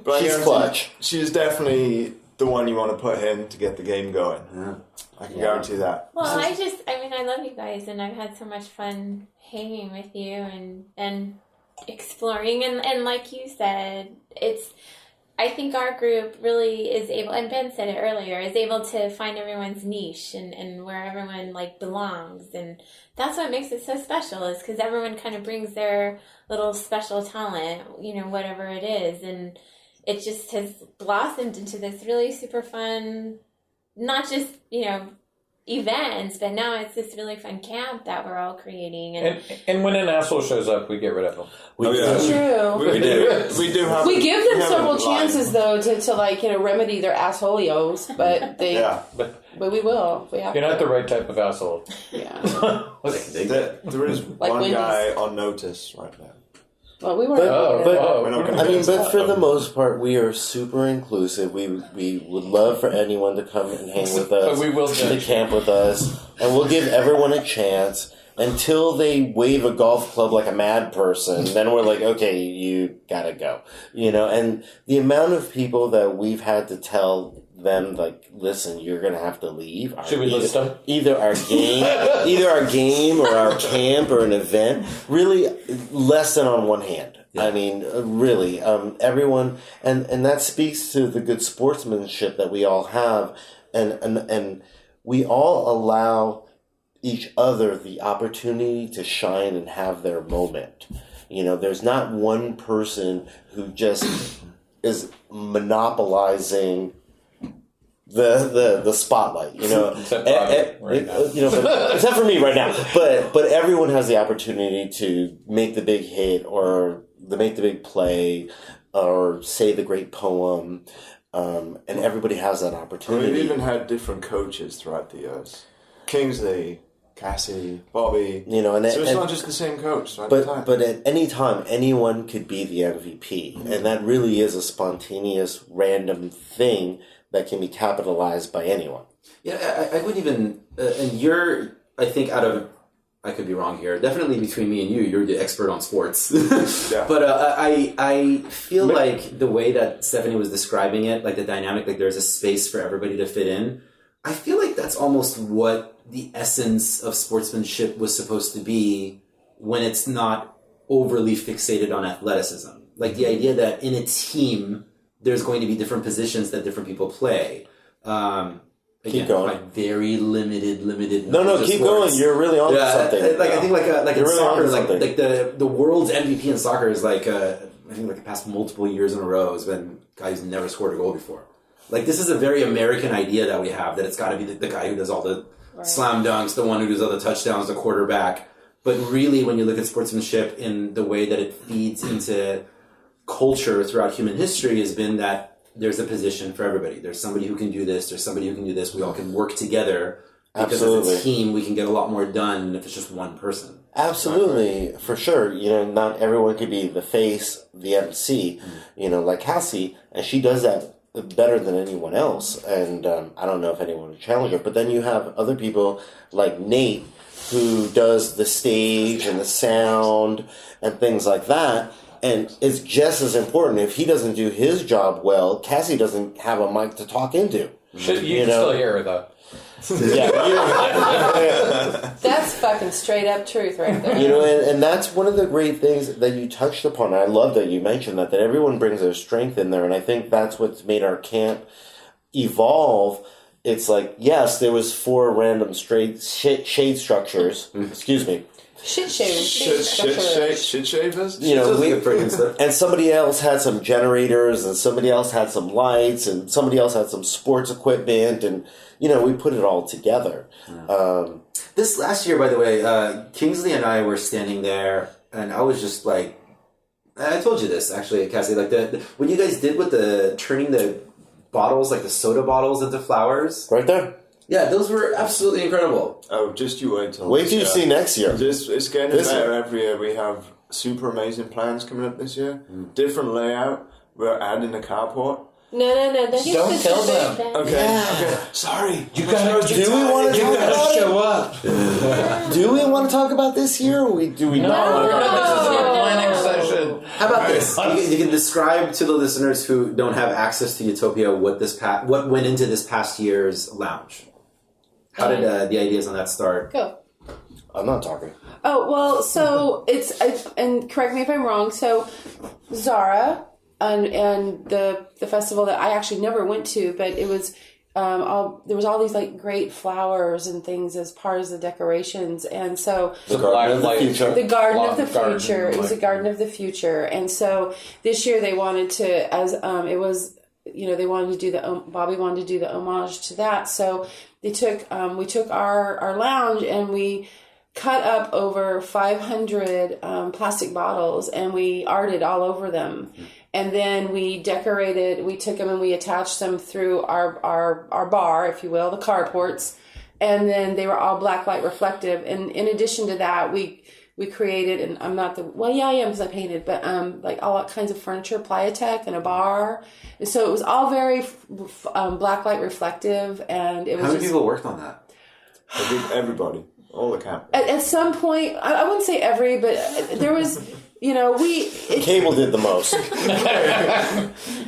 But she's clutch. She's definitely the one you want to put in to get the game going. Yeah. I can guarantee that. Well, I love you guys, and I've had so much fun hanging with you and exploring, and like you said, I think our group really is able, and Ben said it earlier, is able to find everyone's niche and where everyone belongs, and that's what makes it so special, is because everyone kind of brings their little special talent, whatever it is, and it just has blossomed into this really super fun, not just, events, but now it's this really fun camp that we're all creating. And when an asshole shows up, we get rid of them. True. We do have. We give them several chances though to remedy their assholeios, but but we will. We have. You're not the right type of asshole. Yeah. There is one guy on notice right now. Well, we were. But for the most part, we are super inclusive. We would love for anyone to come and hang with us, but we will to camp with us, and we'll give everyone a chance until they wave a golf club like a mad person. Then we're like, okay, you gotta go, And the amount of people that we've had to tell them, listen, you're gonna have to leave. Should we list them? Either our game or our camp or an event. Really, less than on one hand. Yeah. I mean, really, everyone, and that speaks to the good sportsmanship that we all have, and we all allow each other the opportunity to shine and have their moment. There's not one person who just is monopolizing the spotlight, except right now. Except for me right now. But everyone has the opportunity to make the big hit or make the big play or say the great poem, and everybody has that opportunity. We've even had different coaches throughout the years. Kingsley, Cassie, Bobby. So it's not just the same coach. But at any time, anyone could be the MVP, and that really is a spontaneous, random thing that can be capitalized by anyone. Yeah, I wouldn't even... and you're, I think, I could be wrong here, definitely between me and you're the expert on sports. Yeah. But I feel like the way that Stephanie was describing it, the dynamic, there's a space for everybody to fit in, I feel like that's almost what the essence of sportsmanship was supposed to be when it's not overly fixated on athleticism. The idea that in a team, there's going to be different positions that different people play. Keep going. Very limited. No, keep going. You're really on something. I think in really soccer, the world's MVP in soccer is I think the past multiple years in a row has been guys never scored a goal before. This is a very American idea that we have, that it's got to be the guy who does all the slam dunks, the one who does all the touchdowns, the quarterback. But really, when you look at sportsmanship in the way that it feeds into culture throughout human history, has been that there's a position for everybody. There's somebody who can do this. There's somebody who can do this. We all can work together because as a team we can get a lot more done than if it's just one person. Absolutely, for sure. Not everyone could be the face, the MC, like Cassie, and she does that better than anyone else. And I don't know if anyone would challenge her. But then you have other people like Nate, who does the stage and the sound and things like that. And it's just as important. If he doesn't do his job well, Cassie doesn't have a mic to talk into. You can still hear her, though. That's fucking straight up truth right there. And that's one of the great things that you touched upon. I love that you mentioned that everyone brings their strength in there. And I think that's what's made our camp evolve. It's like, yes, there was 4 random straight shade structures. Excuse me. Shit shavers. Shit shavers? And somebody else had some generators, and somebody else had some lights, and somebody else had some sports equipment, and, we put it all together. Yeah. This last year, by the way, Kingsley and I were standing there, and I was just like, I told you this, actually, Cassie, like what you guys did with turning the bottles, like the soda bottles into flowers. Right there. Yeah, those were absolutely incredible. Oh, just you wait till Wait till you see next year. It's getting better every year. We have super amazing plans coming up this year. Different layout. We're adding a carport. No. Don't tell them. Okay. Sorry. Do we want to talk about show up. Do we want to talk about this year, or do we not want to talk about This is a planning session. How about this? You can describe to the listeners who don't have access to Utopia what went into this past year's lounge. How did the ideas on that start? Go. I'm not talking. Oh, well, so and correct me if I'm wrong, so Xara and the festival that I actually never went to, but it was there was all these like great flowers and things as part of the decorations, and so The Garden of the Future. The Garden of the Future. It was a Garden of the Future, and so this year they wanted to, it was, they wanted to do Bobby wanted to do the homage to that, so we took our lounge and we cut up over 500 plastic bottles and we arted all over them. And then we took them and we attached them through our bar, if you will, the carports. And then they were all black light reflective. And in addition to that, we created, and I'm not I am because I painted, but like all kinds of furniture, Plyatech and a bar. And so it was all very black light reflective. And it was How many people worked on that? Everybody. All the camp. At some point, I wouldn't say every, but there was, Cable did the most.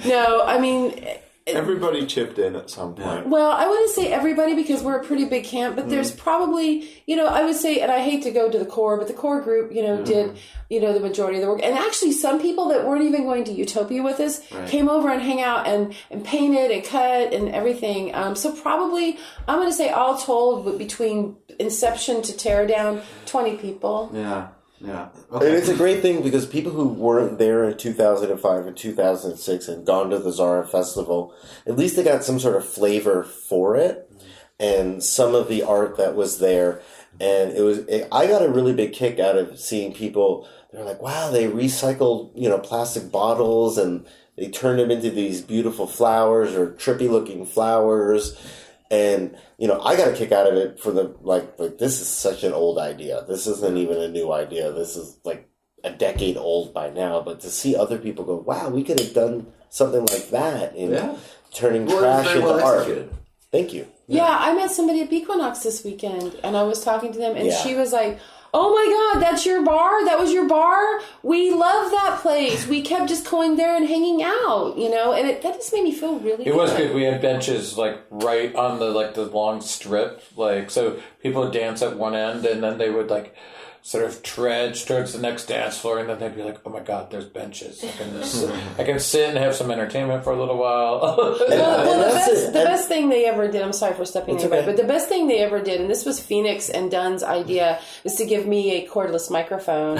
No, I mean... Everybody chipped in at some point. Well, I wouldn't say everybody because we're a pretty big camp, but there's probably, I would say, and I hate to go to the core, but the core group, did, the majority of the work. And actually some people that weren't even going to Utopia with us came over and hang out and painted and cut and everything. So probably, I'm going to say all told, between inception to tear down, 20 people. Yeah. Yeah. Okay. And it's a great thing because people who weren't there in 2005 and 2006 and gone to the Xara Festival, at least they got some sort of flavor for it and some of the art that was there. And I got a really big kick out of seeing people. They're like, wow, they recycled, plastic bottles and they turned them into these beautiful flowers or trippy looking flowers. And, I got a kick out of it for this is such an old idea. This isn't even a new idea. This is like a decade old by now. But to see other people go, wow, we could have done something like that in turning trash into art. Thank you. Yeah, I met somebody at Bequinox this weekend, and I was talking to them, and she was like, oh my God, that's your bar? That was your bar? We love that place. We kept just going there and hanging out, and that just made me feel really good. It was good. We had benches right on the long strip, so people would dance at one end and then they would sort of trudge towards the next dance floor, and then they'd be like, oh my God, there's benches. I can sit and have some entertainment for a little while. The best thing they ever did, I'm sorry for stepping in, but the best thing they ever did, and this was Phoenix and Dunn's idea, was to give me a cordless microphone.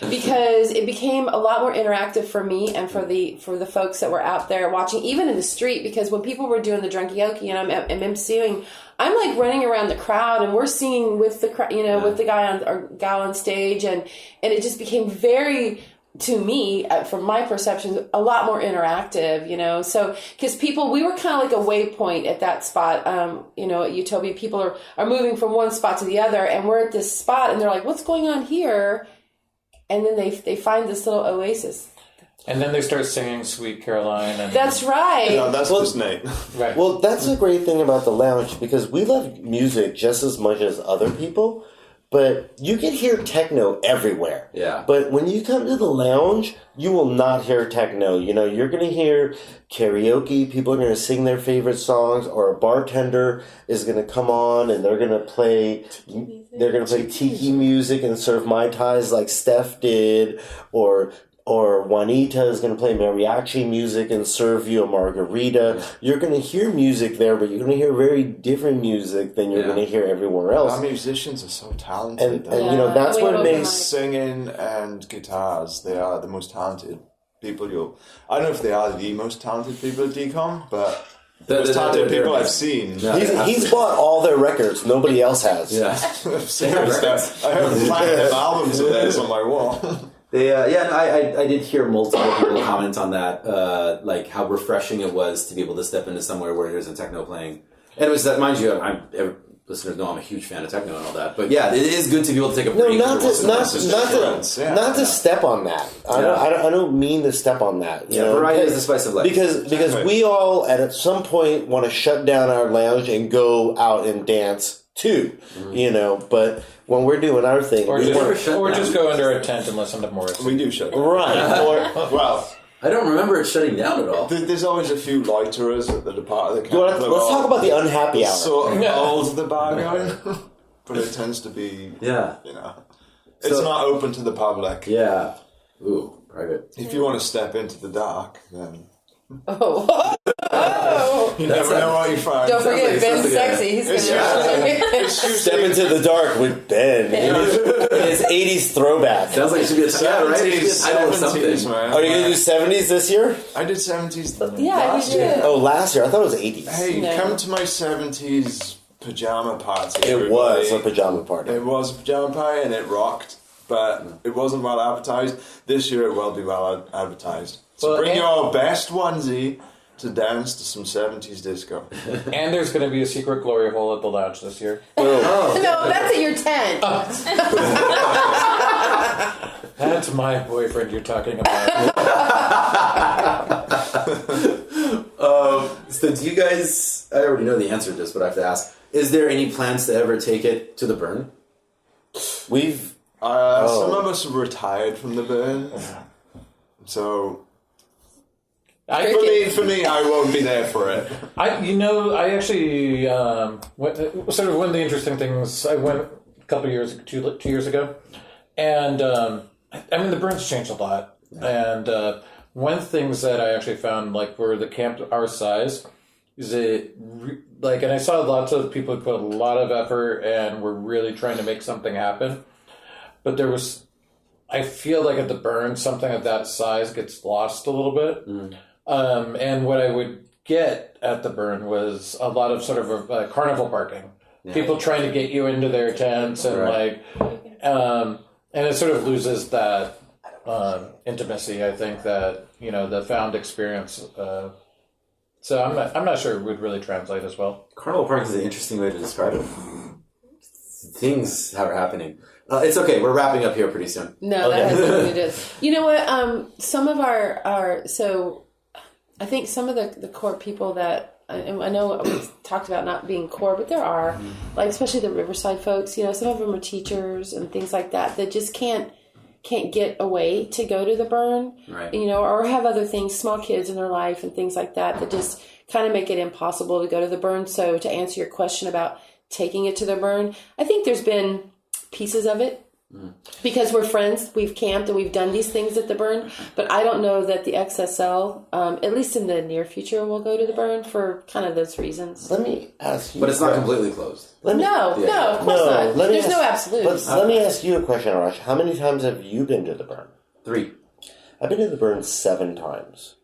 Because it became a lot more interactive for me and for the folks that were out there watching, even in the street, because when people were doing the Drunky and I'm emceeing, I'm running around the crowd and we're singing with the with the guy on or gal on stage, and it just became very to me, from my perception, a lot more interactive, So, because we were kind of like a waypoint at that spot, at Utopia. People are moving from one spot to the other, and we're at this spot, and they're like, what's going on here? And then they find this little oasis. And then they start singing Sweet Caroline. And That's right. No, that's just Nate. right. Well, that's the great thing about the lounge, because we love music just as much as other people, but you can hear techno everywhere. Yeah. But when you come to the lounge, you will not hear techno. You're going to hear karaoke. People are going to sing their favorite songs, or a bartender is going to come on and they're going to play tiki music and serve Mai Tais like Steph did, or Juanita is going to play mariachi music and serve you a margarita. You're going to hear music there, but you're going to hear very different music than you're going to hear everywhere else. Our musicians are so talented. And that's what it makes... Singing and guitars, they are the most talented people I don't know if they are the most talented people at DCOM, but... The most talented people I've seen. Yeah, he's bought all their records. Nobody else has. Yeah. I have platinum albums of theirs on my wall. I did hear multiple people comment on that, like how refreshing it was to be able to step into somewhere where there's a techno playing. And it was that, mind you, listeners know I'm a huge fan of techno and all that, but yeah, it is good to be able to take a break. No, not to step on that. I don't mean to step on that. Variety is the spice of life. Because we all at some point want to shut down our lounge and go out and dance too. But when we're doing our thing, or just go under a tent and listen to Morrissey. We do shut down. Right. I don't remember it shutting down at all. There's always a few loiterers at the part of the camp. Let's talk about the unhappy hour. Sort of holds the bar going, but it tends to be, it's not open to the public. Yeah. Ooh, private. If you want to step into the dark, then... Oh. You never know what you find. Don't forget, Ben's sexy. He's going to step into the dark with Ben in his 80s throwback. Sounds like it should be a title, right? It should be a title of something. Man. Are you going to do 70s this year? I did 70s last year. Oh, last year? I thought it was 80s. Hey, come to my 70s pajama party. It was a pajama party. It was a pajama party and it rocked, but it wasn't well advertised. This year it will be well advertised. So bring your best onesie to dance to some 70s disco. And there's going to be a secret glory hole at the lounge this year. Oh. No, that's at your tent. That's my boyfriend you're talking about. So do you guys, I already know the answer to this, but I have to ask, is there any plans to ever take it to the burn? We've... Some of us have retired from the burn. So... For me, I won't be there for it. I actually, sort of one of the interesting things, I went a couple of years, 2 years ago, and, the burn's changed a lot, and one of the things that I actually found, like, for the camp our size, is and I saw lots of people put a lot of effort and were really trying to make something happen, but I feel like at the burn, something of that size gets lost a little bit. Mm. And what I would get at the burn was a lot of sort of carnival parking. Yeah. People trying to get you into their tents and and it sort of loses that intimacy. I think that the found experience. So I'm not sure it would really translate as well. Carnival parking is an interesting way to describe it. Things are happening. It's okay. We're wrapping up here pretty soon. No, that has nothing to do. You know what? Some of our I think some of the core people that I know we talked about not being core, but there are, like especially the Riverside folks. Some of them are teachers and things like that just can't get away to go to the burn, right? Or have other things, small kids in their life and things like that just kind of make it impossible to go to the burn. So to answer your question about taking it to the burn, I think there's been pieces of it. Because we're friends, we've camped and we've done these things at the burn, but I don't know that the XSL, at least in the near future, will go to the burn for kind of those reasons. Let me ask you... But it's not completely closed. No, of course not. There's no absolutes. Let me ask you a question, Arash. How many times have you been to the burn? 3. I've been to the burn 7 times.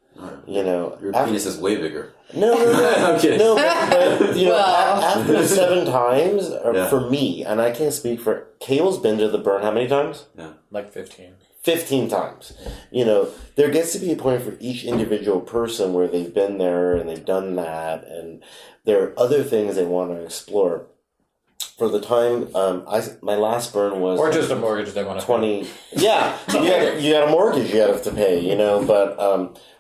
Your penis is way bigger. No. I'm kidding. No, but after 7 times, for me, and I can't speak for... Cable's been to the burn how many times? Yeah. Like 15. 15 times. You know, there gets to be a point for each individual person where they've been there and they've done that, and there are other things they want to explore. For the time, my last burn was... Or just a mortgage they want to 20... Pay. Yeah, you got a mortgage you have to pay, you know, but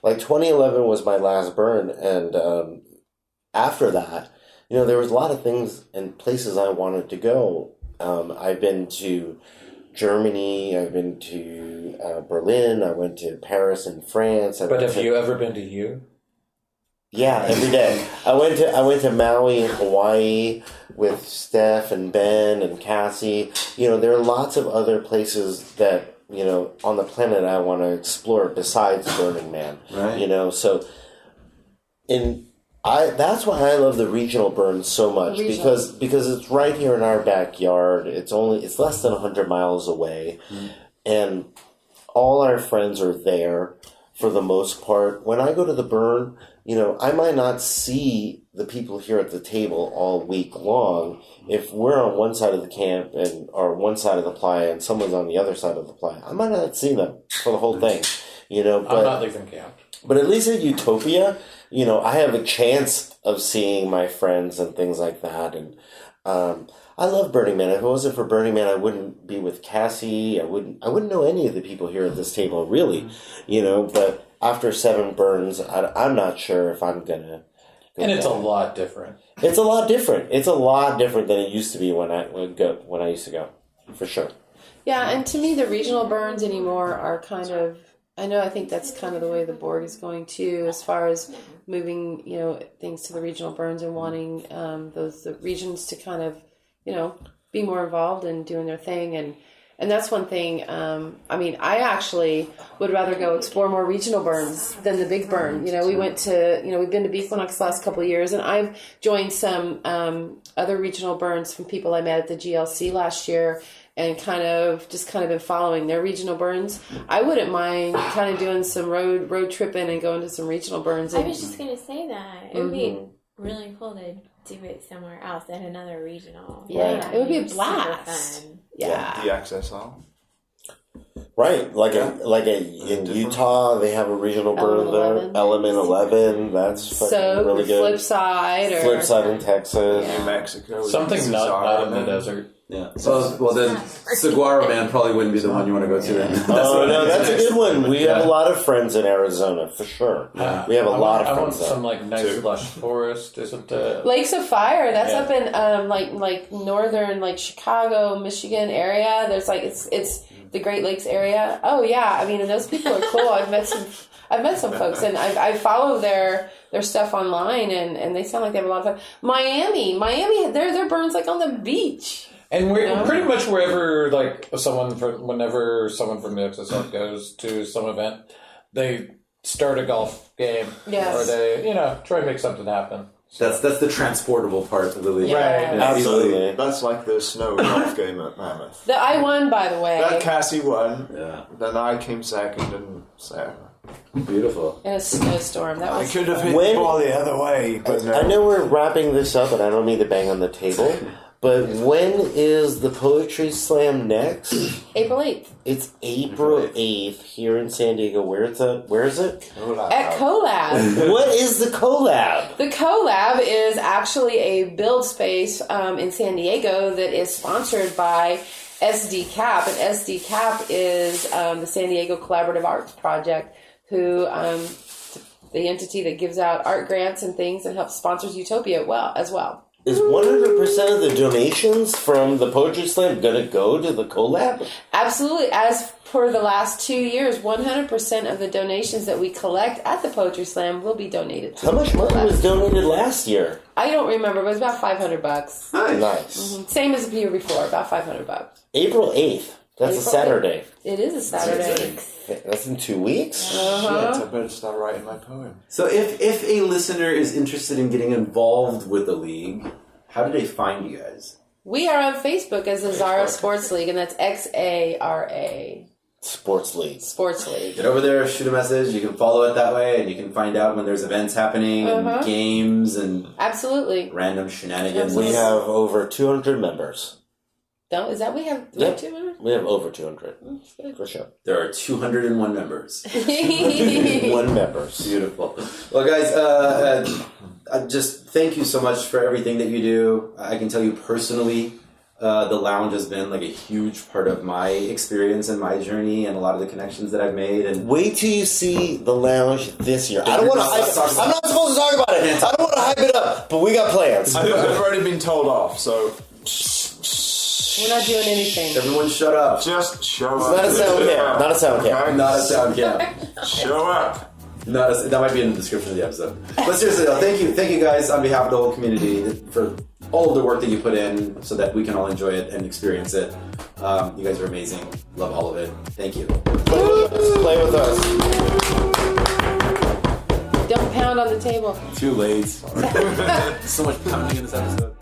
like 2011 was my last burn, and after that, you know, there was a lot of things and places I wanted to go. I've been to Germany, I've been to Berlin, I went to Paris and France. But have you ever been to you? Yeah, every day. I went to Maui in Hawaii with Steph and Ben and Cassie. You know, there are lots of other places that, you know, on the planet I want to explore besides Burning Man. Right. You know, so that's why I love the regional burns so much, because it's right here in our backyard. It's less than 100 miles away, and all our friends are there for the most part. When I go to the burn, you know, I might not see the people here at the table all week long. If we're on one side of the camp or one side of the playa and someone's on the other side of the playa, I might not see them for the whole thing. You know, I'm not leaving camp. But at least at Utopia, you know, I have a chance of seeing my friends and things like that. And I love Burning Man. If it wasn't for Burning Man, I wouldn't be with Cassie. I wouldn't know any of the people here at this table, really. You know, but after 7 burns, I'm not sure if I'm gonna. And it's a lot different. It's a lot different. It's a lot different than it used to be when I used to go, for sure. Yeah, and to me, the regional burns anymore are kind of. I think that's kind of the way the Borg is going too, as far as moving, you know, things to the regional burns and wanting the regions to kind of, you know, be more involved in doing their thing. And that's one thing. I actually would rather go explore more regional burns than the big burn. You know, we've been to Beeflinox the last couple of years, and I've joined some other regional burns from people I met at the GLC last year, and kind of been following their regional burns. I wouldn't mind kind of doing some road tripping and going to some regional burns. I was just going to say that. It would be really cool to do it somewhere else at another regional. Yeah, it would be a blast. Fun. Yeah. The XSL. Right, in Utah, they have a regional burn there. Element 11, that's really good. Flipside in Texas. New Mexico. Something not out in the desert. Yeah. Well, then Saguaro Man probably wouldn't be the one you want to go to then. That's a good one. We have a lot of friends in Arizona, for sure. We have a lot of friends there. I want some nice lush forest. Isn't Lakes of Fire? That's up in like northern Chicago, Michigan area. There's it's the Great Lakes area. Oh yeah, I mean, and those people are cool. I've met some folks, and I follow their stuff online, and they sound like they have a lot of fun. Miami, their burns like on the beach. And we're pretty much wherever whenever someone from the XSL goes to some event, they start a golf game, or they try and make something happen. So. That's the transportable part of the league. Right. Absolutely. That's like the snow golf game at Mammoth. I won, by the way. That Cassie won. Yeah. Then I came second, and Sarah. Beautiful. In a snowstorm. That was. I could have hit the ball the other way, but no. I know we're wrapping this up, and I don't mean to bang on the table. But when is the Poetry Slam next? April 8th. It's April 8th here in San Diego. Where is it? Collab. At Collab. What is the Collab? The Collab is actually a build space in San Diego that is sponsored by SD Cap. And SD Cap is the San Diego Collaborative Arts Project, who the entity that gives out art grants and things and helps sponsors Utopia as well. Is 100% of the donations from the Poetry Slam going to go to the Collab? Absolutely. As for the last 2 years, 100% of the donations that we collect at the Poetry Slam will be donated to How much money Collab. was donated last year? I don't remember, but it was about $500. Nice. Mm-hmm. Same as the year before, about $500. April 8th. That's a Saturday. It is a Saturday. That's in 2 weeks? Shit, I better start writing my poem. So if a listener is interested in getting involved with the league, how do they find you guys? We are on Facebook as the Xara Sports League, and that's Xara. Sports League. Sports League. Get over there, shoot a message. You can follow it that way, and you can find out when there's events happening, and games, and absolutely random shenanigans. We have over 200 members. Is that we have Yep. 200? We have over 200 for sure. There are 201 members. 1 members. Beautiful. Well, guys, just thank you so much for everything that you do. I can tell you personally, the lounge has been like a huge part of my experience and my journey, and a lot of the connections that I've made. And wait till you see the lounge this year. I don't want to hype it. I'm not supposed to talk about it. I don't want to hype it up, but we got plans. I've already been told off, so we're not doing anything. Everyone shut up. Just show It's up. not a sound cam. Not a sound cam. I'm not a sound cam. Show up. That might be in the description of the episode. But seriously though, thank you guys on behalf of the whole community for all of the work that you put in so that we can all enjoy it and experience it. You guys are amazing. Love all of it. Thank you. Play with us. Don't pound on the table. Too late. So much pounding in this episode.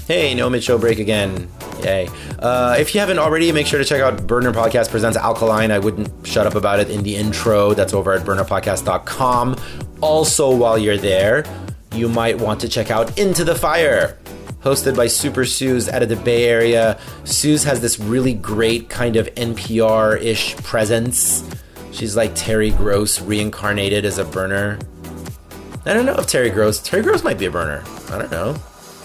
Hey, no mid-show break again. Yay. If you haven't already, make sure to check out Burner Podcast Presents Alkaline. I wouldn't shut up about it in the intro. That's over at burnerpodcast.com. Also, while you're there, you might want to check out Into the Fire, hosted by Super Suze out of the Bay Area. Suze has this really great kind of NPR-ish presence. She's like Terry Gross reincarnated as a burner. I don't know if Terry Gross might be a burner. I don't know.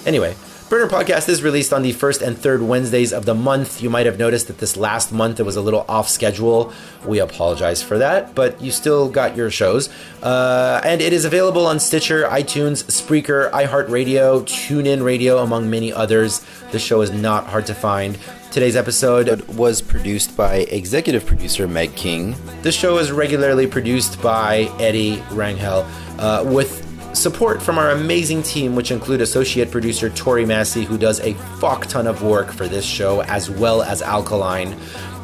Anyway, Burner Podcast is released on the first and third Wednesdays of the month. You might have noticed that this last month it was a little off schedule. We apologize for that, but you still got your shows. And it is available on Stitcher, iTunes, Spreaker, iHeart Radio, TuneIn Radio, among many others. The show is not hard to find. Today's episode was produced by executive producer Meg King. The show is regularly produced by Eddie Rangel, with support from our amazing team, which include associate producer Tori Massey, who does a fuck ton of work for this show, as well as Alkaline.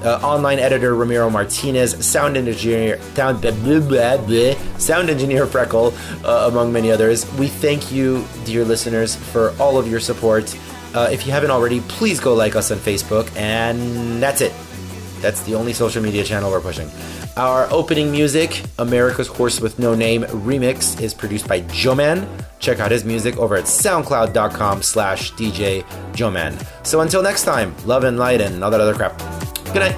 Online editor Ramiro Martinez, sound engineer Freckle, among many others. We thank you, dear listeners, for all of your support. If you haven't already, please go like us on Facebook, and that's it. That's the only social media channel we're pushing. Our opening music, America's Horse with No Name Remix, is produced by Joman. Check out his music over at soundcloud.com/DJ Joman. So until next time, love and light and all that other crap. Good night.